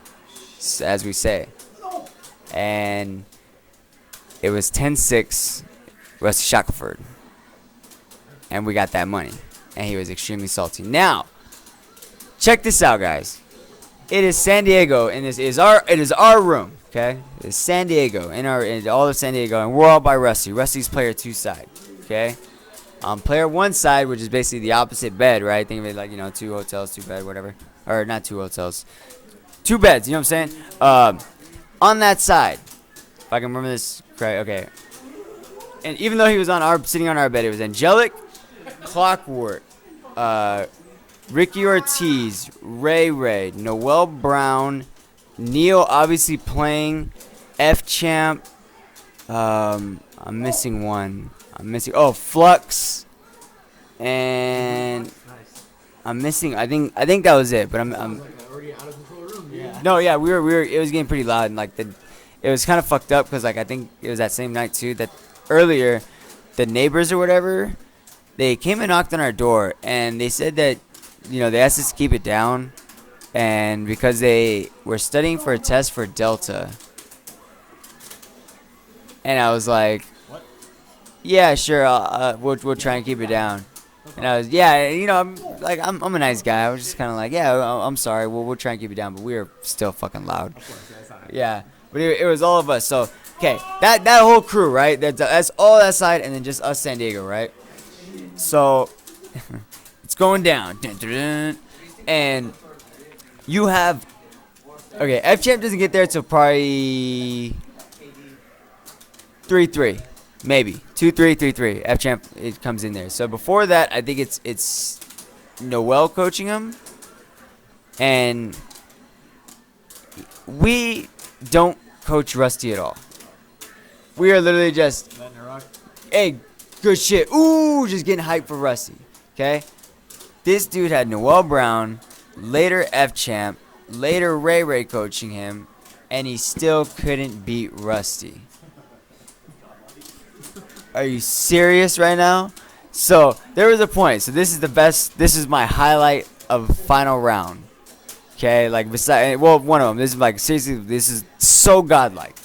as we say. And it was 10-6 Rusty Shackelford. And we got that money. And he was extremely salty. Now, check this out, guys. It is San Diego, and it is our room, okay? It's San Diego, in all of San Diego, and we're all by Rusty. Rusty's player 2 side, okay? Player 1 side, which is basically the opposite bed, right? Think of it like, 2 hotels, 2 bed, whatever. Or not 2 hotels. 2 beds, you know what I'm saying? On that side, if I can remember this correct, okay. And even though he was sitting on our bed, it was Angelic, Clockwork, Ricky Ortiz, Ray, Noel Brown, Neo obviously playing, F Champ. I'm missing one. Flux, and I'm missing. I think that was it. But I'm Already out of control room, yeah. no, yeah, we were. It was getting pretty loud, and like it was kind of fucked up because like I think it was that same night too that earlier, the neighbors or whatever, they came and knocked on our door and they said that, they asked us to keep it down, and because they were studying for a test for Delta, and I was like, What? yeah, sure, we'll try and keep it down. And I was, I'm a nice guy. I was just kind of like, yeah, I'm sorry. We'll try and keep it down, but we were still fucking loud. Yeah, but it was all of us. So, okay, that whole crew, right? That's all that side, and then just us, San Diego, right? So, it's going down. Dun, dun, dun. And you have, okay, F Champ doesn't get there till probably 3-3. Maybe 2-3, 3-3. F Champ, it comes in there. So before that, I think it's Noel coaching him, and we don't coach Rusty at all. We are literally just, hey, good shit. Ooh, just getting hyped for Rusty. Okay, this dude had Noel Brown, later F Champ, later Ray coaching him, and he still couldn't beat Rusty. Are you serious right now? So there was a point. So this is the best. This is my highlight of final round. Okay, like one of them. This is like seriously. This is so godlike.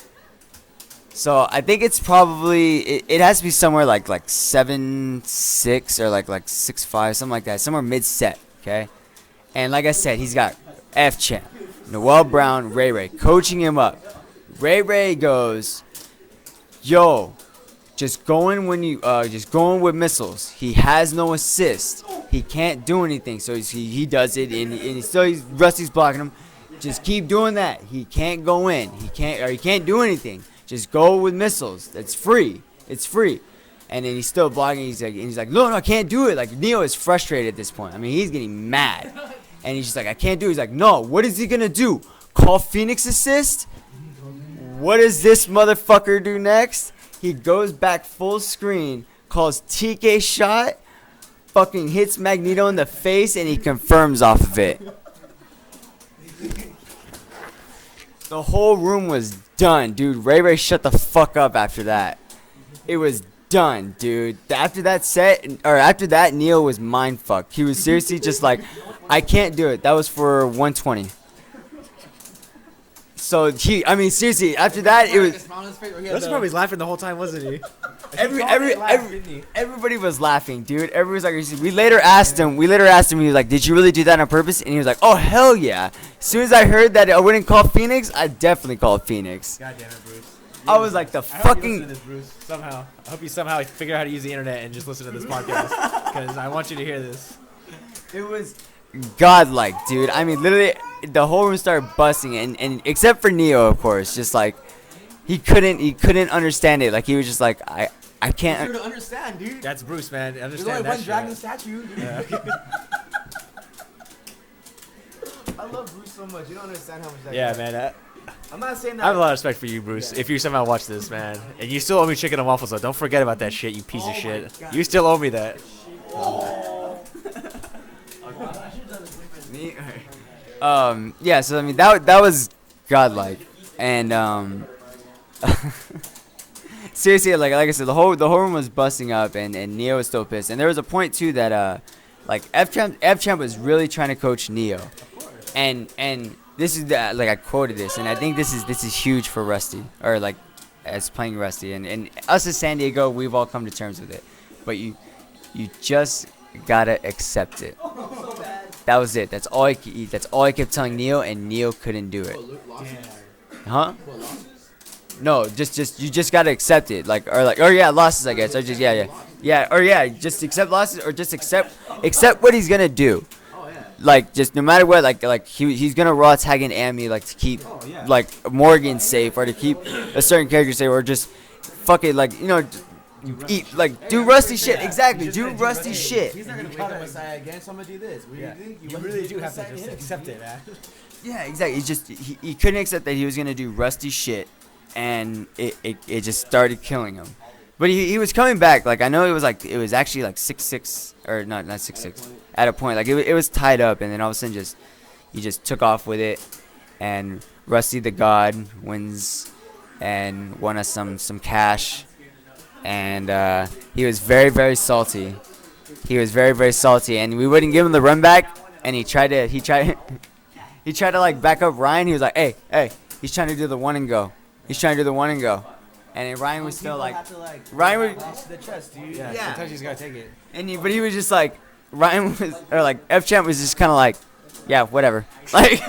So I think it's probably it has to be somewhere like 7-6 or like 6-5, something like that. Somewhere mid set. Okay, and like I said, he's got F Champ, Noel Brown, Ray coaching him up. Ray goes, yo. Just going with missiles. He has no assist. He can't do anything. So he does it, and Rusty's blocking him. Just keep doing that. He can't go in. He can't do anything. Just go with missiles. That's free. It's free. And then he's still blocking. He's like, no, I can't do it. Like Neo is frustrated at this point. I mean, he's getting mad, and he's just like, I can't do it. He's like, no. What is he gonna do? Call Phoenix assist? What does this motherfucker do next? He goes back full screen, calls TK shot, fucking hits Magneto in the face, and he confirms off of it. The whole room was done, dude. Ray shut the fuck up after that. It was done, dude. After that, Neo was mind fucked. He was seriously just like, I can't do it. That was for 120. So seriously, after that it was. Russell probably was laughing the whole time, wasn't he? Everybody was laughing, dude. Everybody was like, we later asked him. He was like, did you really do that on purpose? And he was like, oh hell yeah. As soon as I heard that I wouldn't call Phoenix, I definitely called Phoenix. God damn it, Bruce. I was like, I hope you listen to this, Bruce. Somehow, I hope you somehow figure out how to use the internet and just listen to this podcast, because I want you to hear this. It was godlike, dude. I mean, literally, the whole room started busting, and except for Neo, of course, just like he couldn't understand it. Like he was just like, I can't. It's to understand, dude. That's Bruce, man. There's Understand only that one shit. dragon statue. Dude. Yeah. I love Bruce so much. You don't understand how much that. Yeah, guy. man. I'm not saying that. I have a lot of respect for you, Bruce. If you somehow watch this, man, and you still owe me chicken and waffles, though, don't forget about that shit, you piece of shit. God. You still owe me that. Yeah. So I mean, that was godlike, and seriously, like I said, the whole room was busting up, and Neo was still pissed. And there was a point too that like F Champ was really trying to coach Neo, and this is like I quoted this, and I think this is huge for Rusty, or like as playing Rusty, and us as San Diego, we've all come to terms with it, but you just gotta accept it. That was it. That's all I kept telling Neo, and Neo couldn't do it. Huh? No, just you just gotta accept it, or yeah, losses, I guess, or just just accept losses, or just accept what he's gonna do. Like, just no matter what, like he's gonna raw tag an Amy, like to keep like Morgan safe, or to keep a certain character safe, or just fuck it, like do rusty shit. Exactly, do rusty shit. He's not gonna wake up Messiah again, so I'm gonna do this. You really do have to just accept it, man. Yeah, exactly. He couldn't accept that he was gonna do rusty shit, and it just started killing him. But he was coming back. Like I know it was actually like 6-6 or not 6-6 at a point. Like it was tied up, and then all of a sudden he just took off with it, and Rusty the God wins and won us some cash, and he was very, very salty. He was very, very salty, and we wouldn't give him the run back, and he tried to like back up Ryan. He was like, hey, he's trying to do the one and go. And then Ryan was still like, Ryan was the chest, dude. Yeah, sometimes you just gotta take it. but he was just like, Ryan was, or like F Champ was just kind of like, yeah, whatever. Like,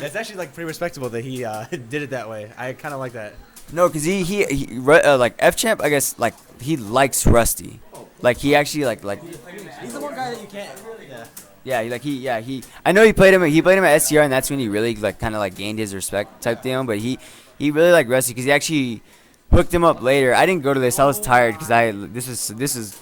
That's actually like pretty respectable that he did it that way. I kind of like that. no, cause he like F Champ, I guess like he likes Rusty, like he actually like He's the one guy that you can't. he I know he played him at SCR, and that's when he really like kind of like gained his respect type deal. But he really liked Rusty because he actually hooked him up later. I didn't go to this. I was tired because this is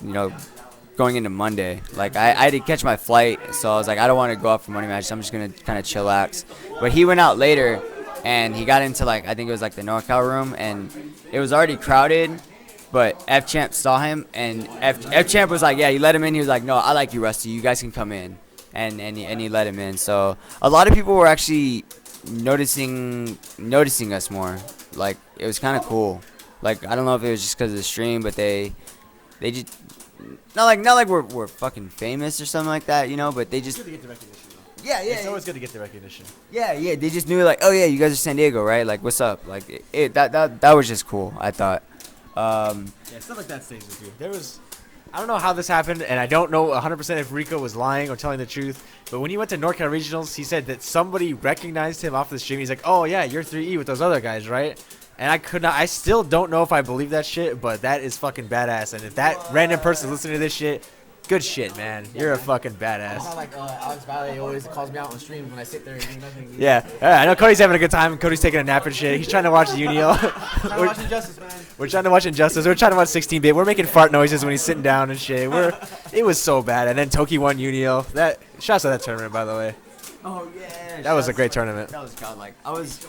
going into Monday. Like I had to catch my flight, so I was like I don't want to go out for money match. So I'm just gonna kind of chillax. But he went out later, and he got into like I think it was like the NorCal room, and it was already crowded. But F Champ saw him, and F Champ was like, yeah, he let him in. He was like, no, I like you, Rusty. You guys can come in, and he let him in. So a lot of people were actually noticing us more. Like it was kind of cool. Like I don't know if it was just because of the stream, but they just not like we're fucking famous or something like that, But they just It's good to get the recognition. yeah. It's always good to get the recognition. Yeah. They just knew like, oh yeah, you guys are San Diego, right? Like what's up? Like that was just cool. I thought. Yeah, stuff like that stays with you. I don't know how this happened, and I don't know 100% if Rico was lying or telling the truth. But when he went to NorCal Regionals, he said that somebody recognized him off the stream. He's like, "Oh yeah, you're 3E with those other guys, right?" And I still don't know if I believe that shit, but that is fucking badass. And if that random person listening to this shit, good shit, man. You're a fucking badass. How like Alex Valley always calls me out on streams when I sit there and do nothing. Yeah, I know Cody's having a good time. Cody's taking a nap and shit. He's trying to watch the Unio. I'm watching Justice, man. We're trying to watch Injustice. We're trying to watch 16-bit. We're making fart noises when he's sitting down and shit. It was so bad. And then Toki won Unio. Shouts to that tournament, by the way. Oh yeah. That was a great tournament. That was godlike. I was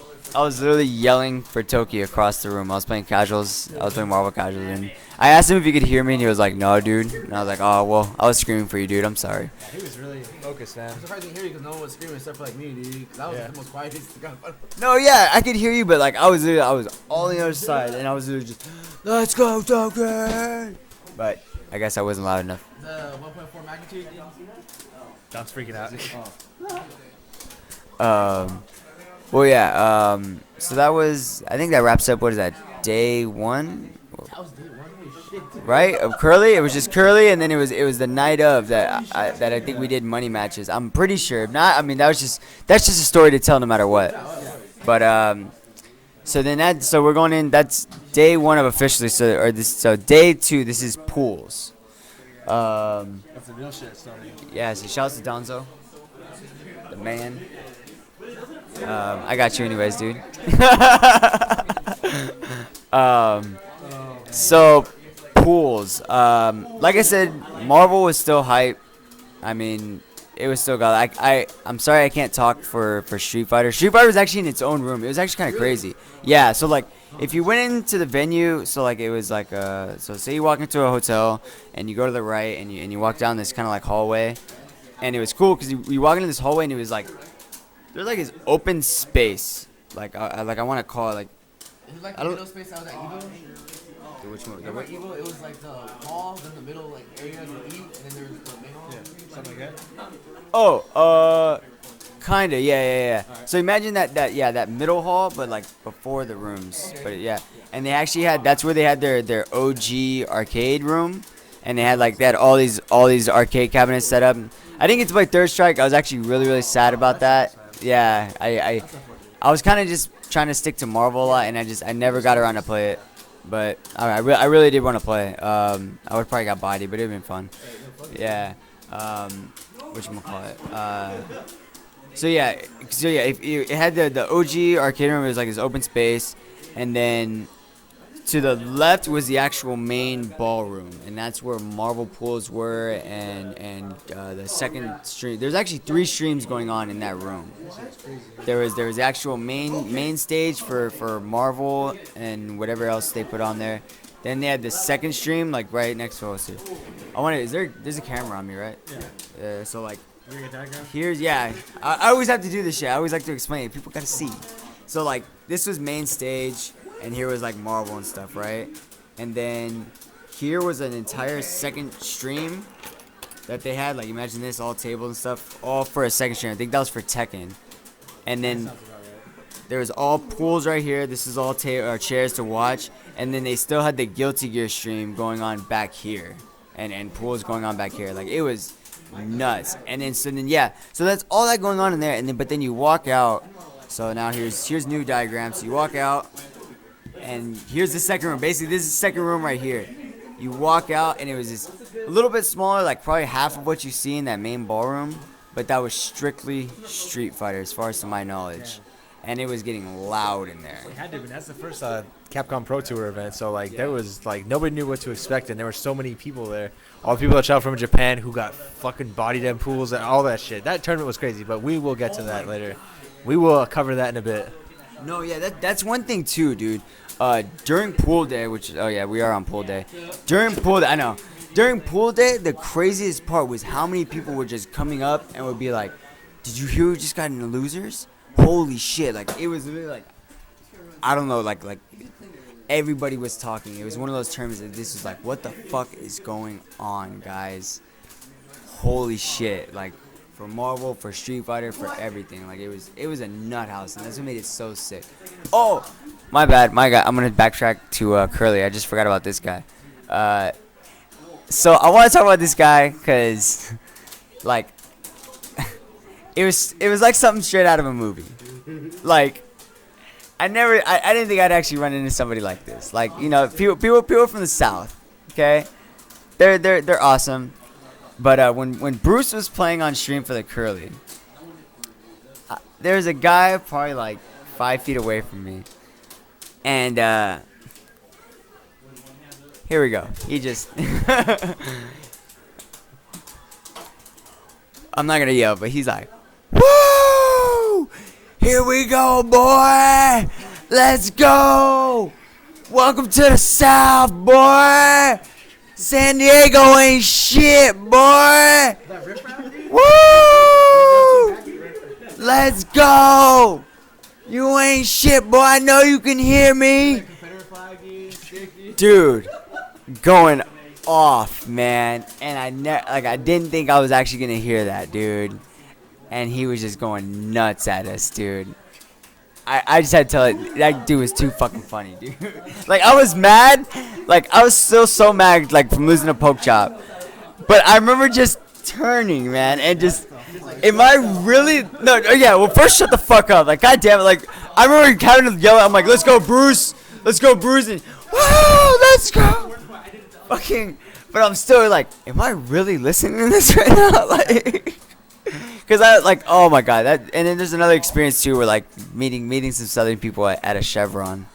literally yelling for Toki across the room. I was playing casuals. I was playing Marvel casuals, and I asked him if he could hear me, and he was like, "No, dude." And I was like, "Oh well, I was screaming for you, dude. I'm sorry." He was really focused, man. I'm surprised you didn't hear you because no one was screaming except for like me, dude. That was the most quietest. No, yeah, I could hear you, but like I was all on the other side, and I was literally just, "Let's go, Toki!" But I guess I wasn't loud enough. The 1.4 magnitude. Dom's freaking out. Well, yeah. So that was. I think that wraps up. What is that? Day one. That was day one. Holy shit. Right, of Curly. It was just Curly, and then it was the night of that I think we did money matches. I'm pretty sure. If not, I mean that's just a story to tell no matter what. But so we're going in. That's day one of officially. So day two. This is pools. That's the real shit starting. Yeah. So shouts to Donzo, the man. I got you anyways, dude. So pools. Like I said, Marvel was still hype. I mean, it was still got. I'm sorry I can't talk for Street Fighter. Street Fighter was actually in its own room. It was actually kind of crazy. Yeah. So like, if you went into the venue, so like it was like so say you walk into a hotel and you go to the right and you walk down this kind of like hallway, and it was cool because you walk into this hallway and it was like there's like this open space. Like I want to call it like. It was like the middle space I was at Evo. Which one? Remember Evo? It was like the hall, then the middle like area to eat, and then there was the main hall. Yeah, something like that. Oh, kinda, yeah. Right. So imagine that middle hall, but like before the rooms. Okay. But yeah, and they actually that's where they had their OG arcade room, and they had all these arcade cabinets set up. I didn't get to play Third Strike. I was actually really sad about that. Yeah, I was kind of just trying to stick to Marvel a lot, and I never got around to play it. But I really did want to play. I would probably got bodied, but it'd been fun. Yeah. Whatchamacallit? So yeah. It had the OG arcade room. It was like this open space, and then to the left was the actual main ballroom, and that's where marble pools were, and the second stream. There's actually 3 streams going on in that room. There was the actual main stage for Marvel and whatever else they put on there. Then they had the second stream like right next to us. There's a camera on me, right? Yeah. So like here's I always have to do this shit. I always like to explain it. People gotta see. So like this was main stage, and here was like Marvel and stuff, right? And then here was an entire second stream that they had. Like imagine this, all tables and stuff, all for a second stream. I think that was for Tekken. And then there was all pools right here. This is all chairs to watch. And then they still had the Guilty Gear stream going on back here, and pools going on back here. Like it was nuts. And then so that's all that going on in there. And then but then you walk out. So now here's new diagrams. So you walk out, and here's the second room. Basically, this is the second room right here. You walk out, and it was just a little bit smaller, like probably half of what you see in that main ballroom. But that was strictly Street Fighter, as far as to my knowledge. And it was getting loud in there. It had to be. That's the first Capcom Pro Tour event. So like there was like nobody knew what to expect, and there were so many people there. All the people that traveled from Japan who got fucking bodied in pools and all that shit. That tournament was crazy, but we will get to that later. We will cover that in a bit. No, yeah, that's one thing too, dude. During pool day, we are on pool day. During pool day, I know. During pool day, the craziest part was how many people were just coming up and would be like, "Did you hear we just got into losers? Holy shit!" Like it was literally like, I don't know, like everybody was talking. It was one of those terms that this was like, what the fuck is going on, guys? Holy shit! Like for Marvel, for Street Fighter, for everything. Like it was a nut house, and that's what made it so sick. Oh, my bad, my guy. I'm gonna backtrack to Curly. I just forgot about this guy. So I want to talk about this guy because, like, it was like something straight out of a movie. Like, I didn't think I'd actually run into somebody like this. Like, you know, people from the South, okay, they're awesome. But when Bruce was playing on stream for the Curly, there was a guy probably like 5 feet away from me, and here we go. He just I'm not gonna yell, but he's like, "Woo! Here we go, boy! Let's go! Welcome to the South, boy! San Diego ain't shit, boy! Woo! Let's go! You ain't shit, boy. I know you can hear me." Dude, going off, man. And I didn't think I was actually gonna hear that, dude. And he was just going nuts at us, dude. I just had to tell it, that dude was too fucking funny, dude. Like, I was mad. Like, I was still so mad, like, from losing a poke chop. But I remember just turning, man, and just, am I really? No, yeah, well, first shut the fuck up. Like, goddamn it. Like, I remember kind of yelling, I'm like, "Let's go, Bruce. Let's go, Bruce." And, "Woo, let's go." Fucking, but I'm still like, am I really listening to this right now? Like, because I like, oh my god, that. And then there's another experience too, where like meeting some Southern people at a Chevron.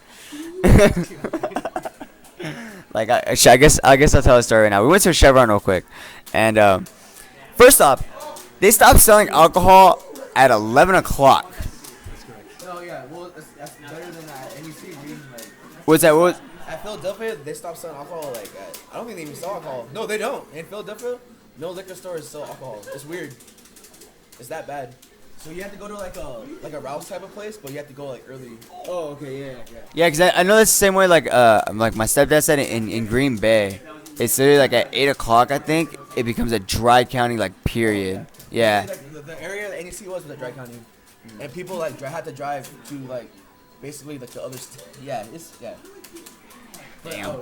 Like I guess I'll tell a story right now. We went to a Chevron real quick, and first off, they stopped selling alcohol at 11 o'clock. No, yeah, well, that's better than that. And you see, like, What's that? What? at Philadelphia, they stopped selling alcohol. Like, I don't think they even sell alcohol. No, they don't. In Philadelphia, no liquor stores sell alcohol. It's weird. It's that bad. So you have to go to like a Ralph's type of place, but you have to go like early. Oh, okay, yeah. Yeah, because I know that's the same way. Like my stepdad said in Green Bay, it's literally like at 8 o'clock. I think it becomes a dry county, like period. Yeah. Like, the area the NEC was a dry county, and people like had to drive to like basically like the other. Yeah, it's yeah. Damn.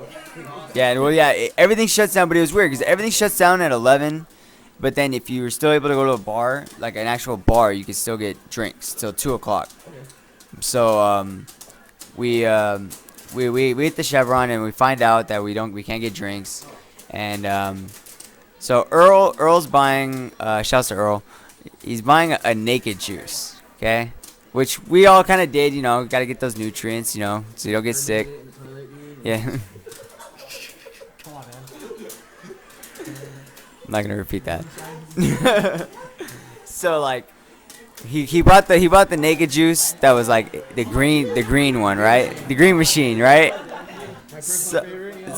Yeah, well, yeah, everything shuts down, but it was weird because everything shuts down at 11. But then if you were still able to go to a bar, like an actual bar, you could still get drinks till 2 o'clock. Okay. So we hit the Chevron and we find out that we can't get drinks, and so Earl's buying shouts to Earl, he's buying a naked juice, okay, which we all kind of did, you know, got to get those nutrients, you know, so you don't get sick. Yeah. Come on, man. I'm not gonna repeat that. So like, he bought the naked juice that was like the green one, right? The green machine, right? So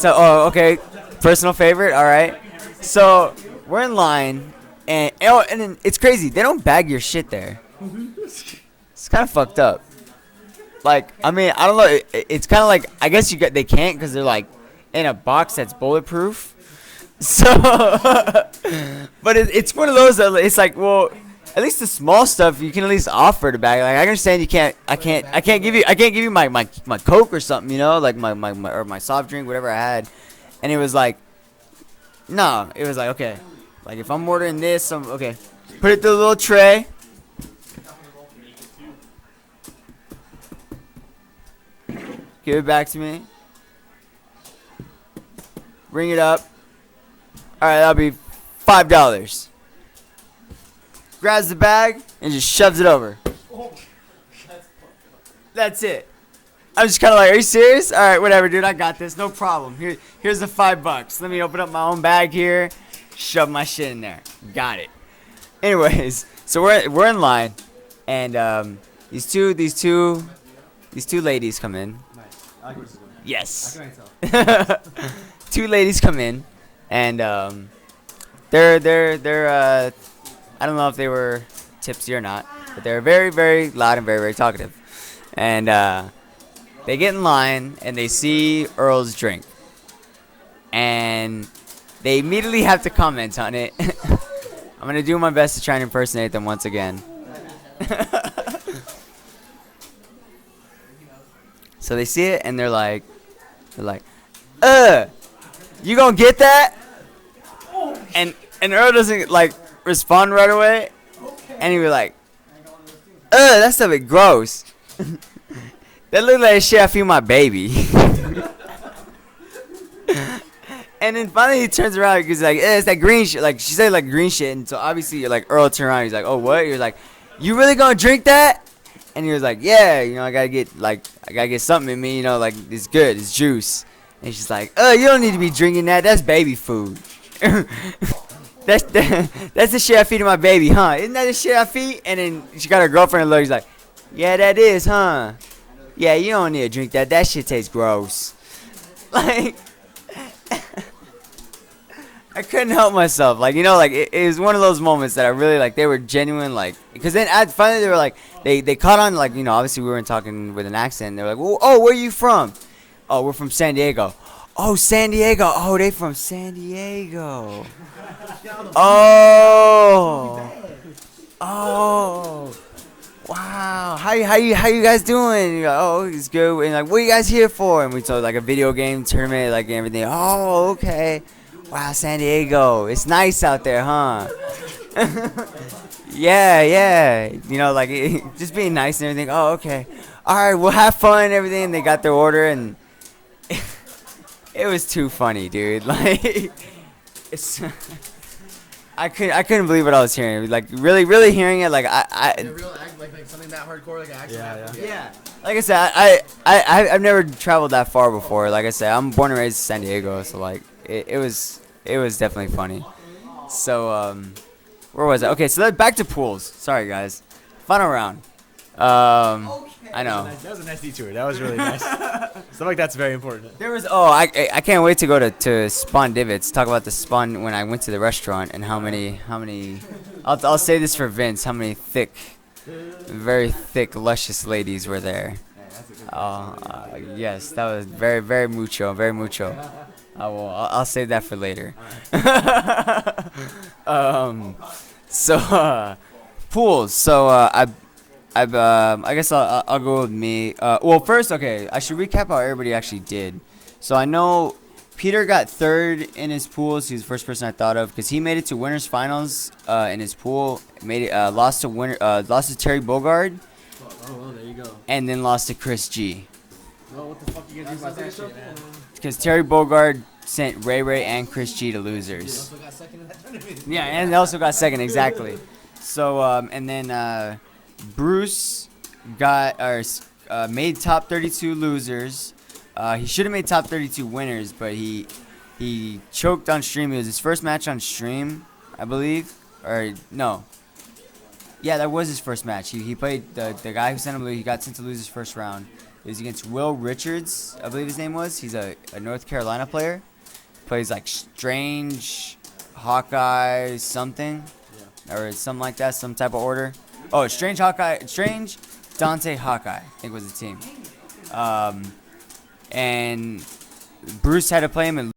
oh, okay, personal favorite. All right. So we're in line, and then it's crazy. They don't bag your shit there. It's kind of fucked up. Like, I mean, I don't know. It's kind of like, I guess they can't because they're like in a box that's bulletproof. So, but it's one of those that it's like, well, at least the small stuff you can at least offer to bag. Like, I understand you can't. I can't give you my Coke or something, you know, like my soft drink, whatever I had. And it was like, no, it was like, okay, like if I'm ordering this, okay, put it through the little tray. Give it back to me. Ring it up. All right, that'll be $5. Grabs the bag and just shoves it over. That's it. I'm just kind of like, are you serious? All right, whatever, dude. I got this. No problem. Here's the $5. Let me open up my own bag here. Shove my shit in there. Got it. Anyways, so we're in line, and these two ladies come in. Yes. Two ladies come in, and they're I don't know if they were tipsy or not, but they're very, very loud and very, very talkative. And they get in line and they see Earl's drink, and they immediately have to comment on it. I'm gonna do my best to try and impersonate them once again. So they see it and they're like, you gonna get that? And Earl doesn't like respond right away, and he was like, that stuff is gross. That look like shit I feed my baby. And then finally he turns around because he's like, it's that green shit. Like she said, like green shit, and so obviously like Earl turned around. He's like, oh what? He was like, you really gonna drink that? And he was like, yeah, you know, I gotta get something in me, you know, like it's good, it's juice. And she's like, you don't need to be drinking that. That's baby food. That's the shit I feed to my baby, huh? Isn't that the shit I feed? And then she got her girlfriend and look. He's like, yeah, that is, huh? Yeah, you don't need to drink that. That shit tastes gross. Like, I couldn't help myself. Like, you know, like it was one of those moments that I really like. They were genuine, like, because then finally they were like, they caught on, like, you know, obviously we weren't talking with an accent. They were like, well, oh, where are you from? Oh, we're from San Diego. Oh, San Diego. Oh, they from San Diego. Oh. Oh. Wow. How you guys doing? You're like, oh, it's good. And like, what are you guys here for? And we told like a video game tournament, like everything. Oh, okay. Wow, San Diego. It's nice out there, huh? Yeah. You know, like just being nice and everything. Oh, okay. All right, we'll have fun and everything. And they got their order, and it was too funny, dude. Like, it's I couldn't believe what I was hearing. Like, really hearing it. Like, A real act, like something that hardcore, like actually. Yeah. Like I said, I've never traveled that far before. Like I said, I'm born and raised in San Diego, so like it was definitely funny. So where was I? Okay, so back to pools. Sorry guys, final round. I know. That was a nice detour. That was really nice. Stuff like that's very important. There was I can't wait to go to Spawn Divots. Talk about the Spawn when I went to the restaurant and how many. I'll say this for Vince. How many very thick, luscious ladies were there? Yes, that was very, very mucho, very mucho. I'll save that for later. Pools. So I guess I'll go with me. Well, first, okay, I should recap how everybody actually did. So I know Peter got third in his pool. So he was the first person I thought of because he made it to winners finals in his pool. Lost to Terry Bogard. Oh, there you go. And then lost to Chris G. Well, what the fuck you gonna do about that shit, man? Because Terry Bogard sent Ray and Chris G to losers. Also got second in that tournament. Yeah, and they also got second, exactly. So and then Bruce got made top 32 losers. He should have made top 32 winners, but he choked on stream. It was his first match on stream, I believe. Or no. Yeah, that was his first match. He played the guy who sent him. He got sent to lose his first round. It was against Will Richards, I believe his name was. He's a North Carolina player. Plays like Strange, Hawkeye, something, or something like that, some type of order. Oh, Strange Dante Hawkeye, I think was the team. And Bruce had to play him and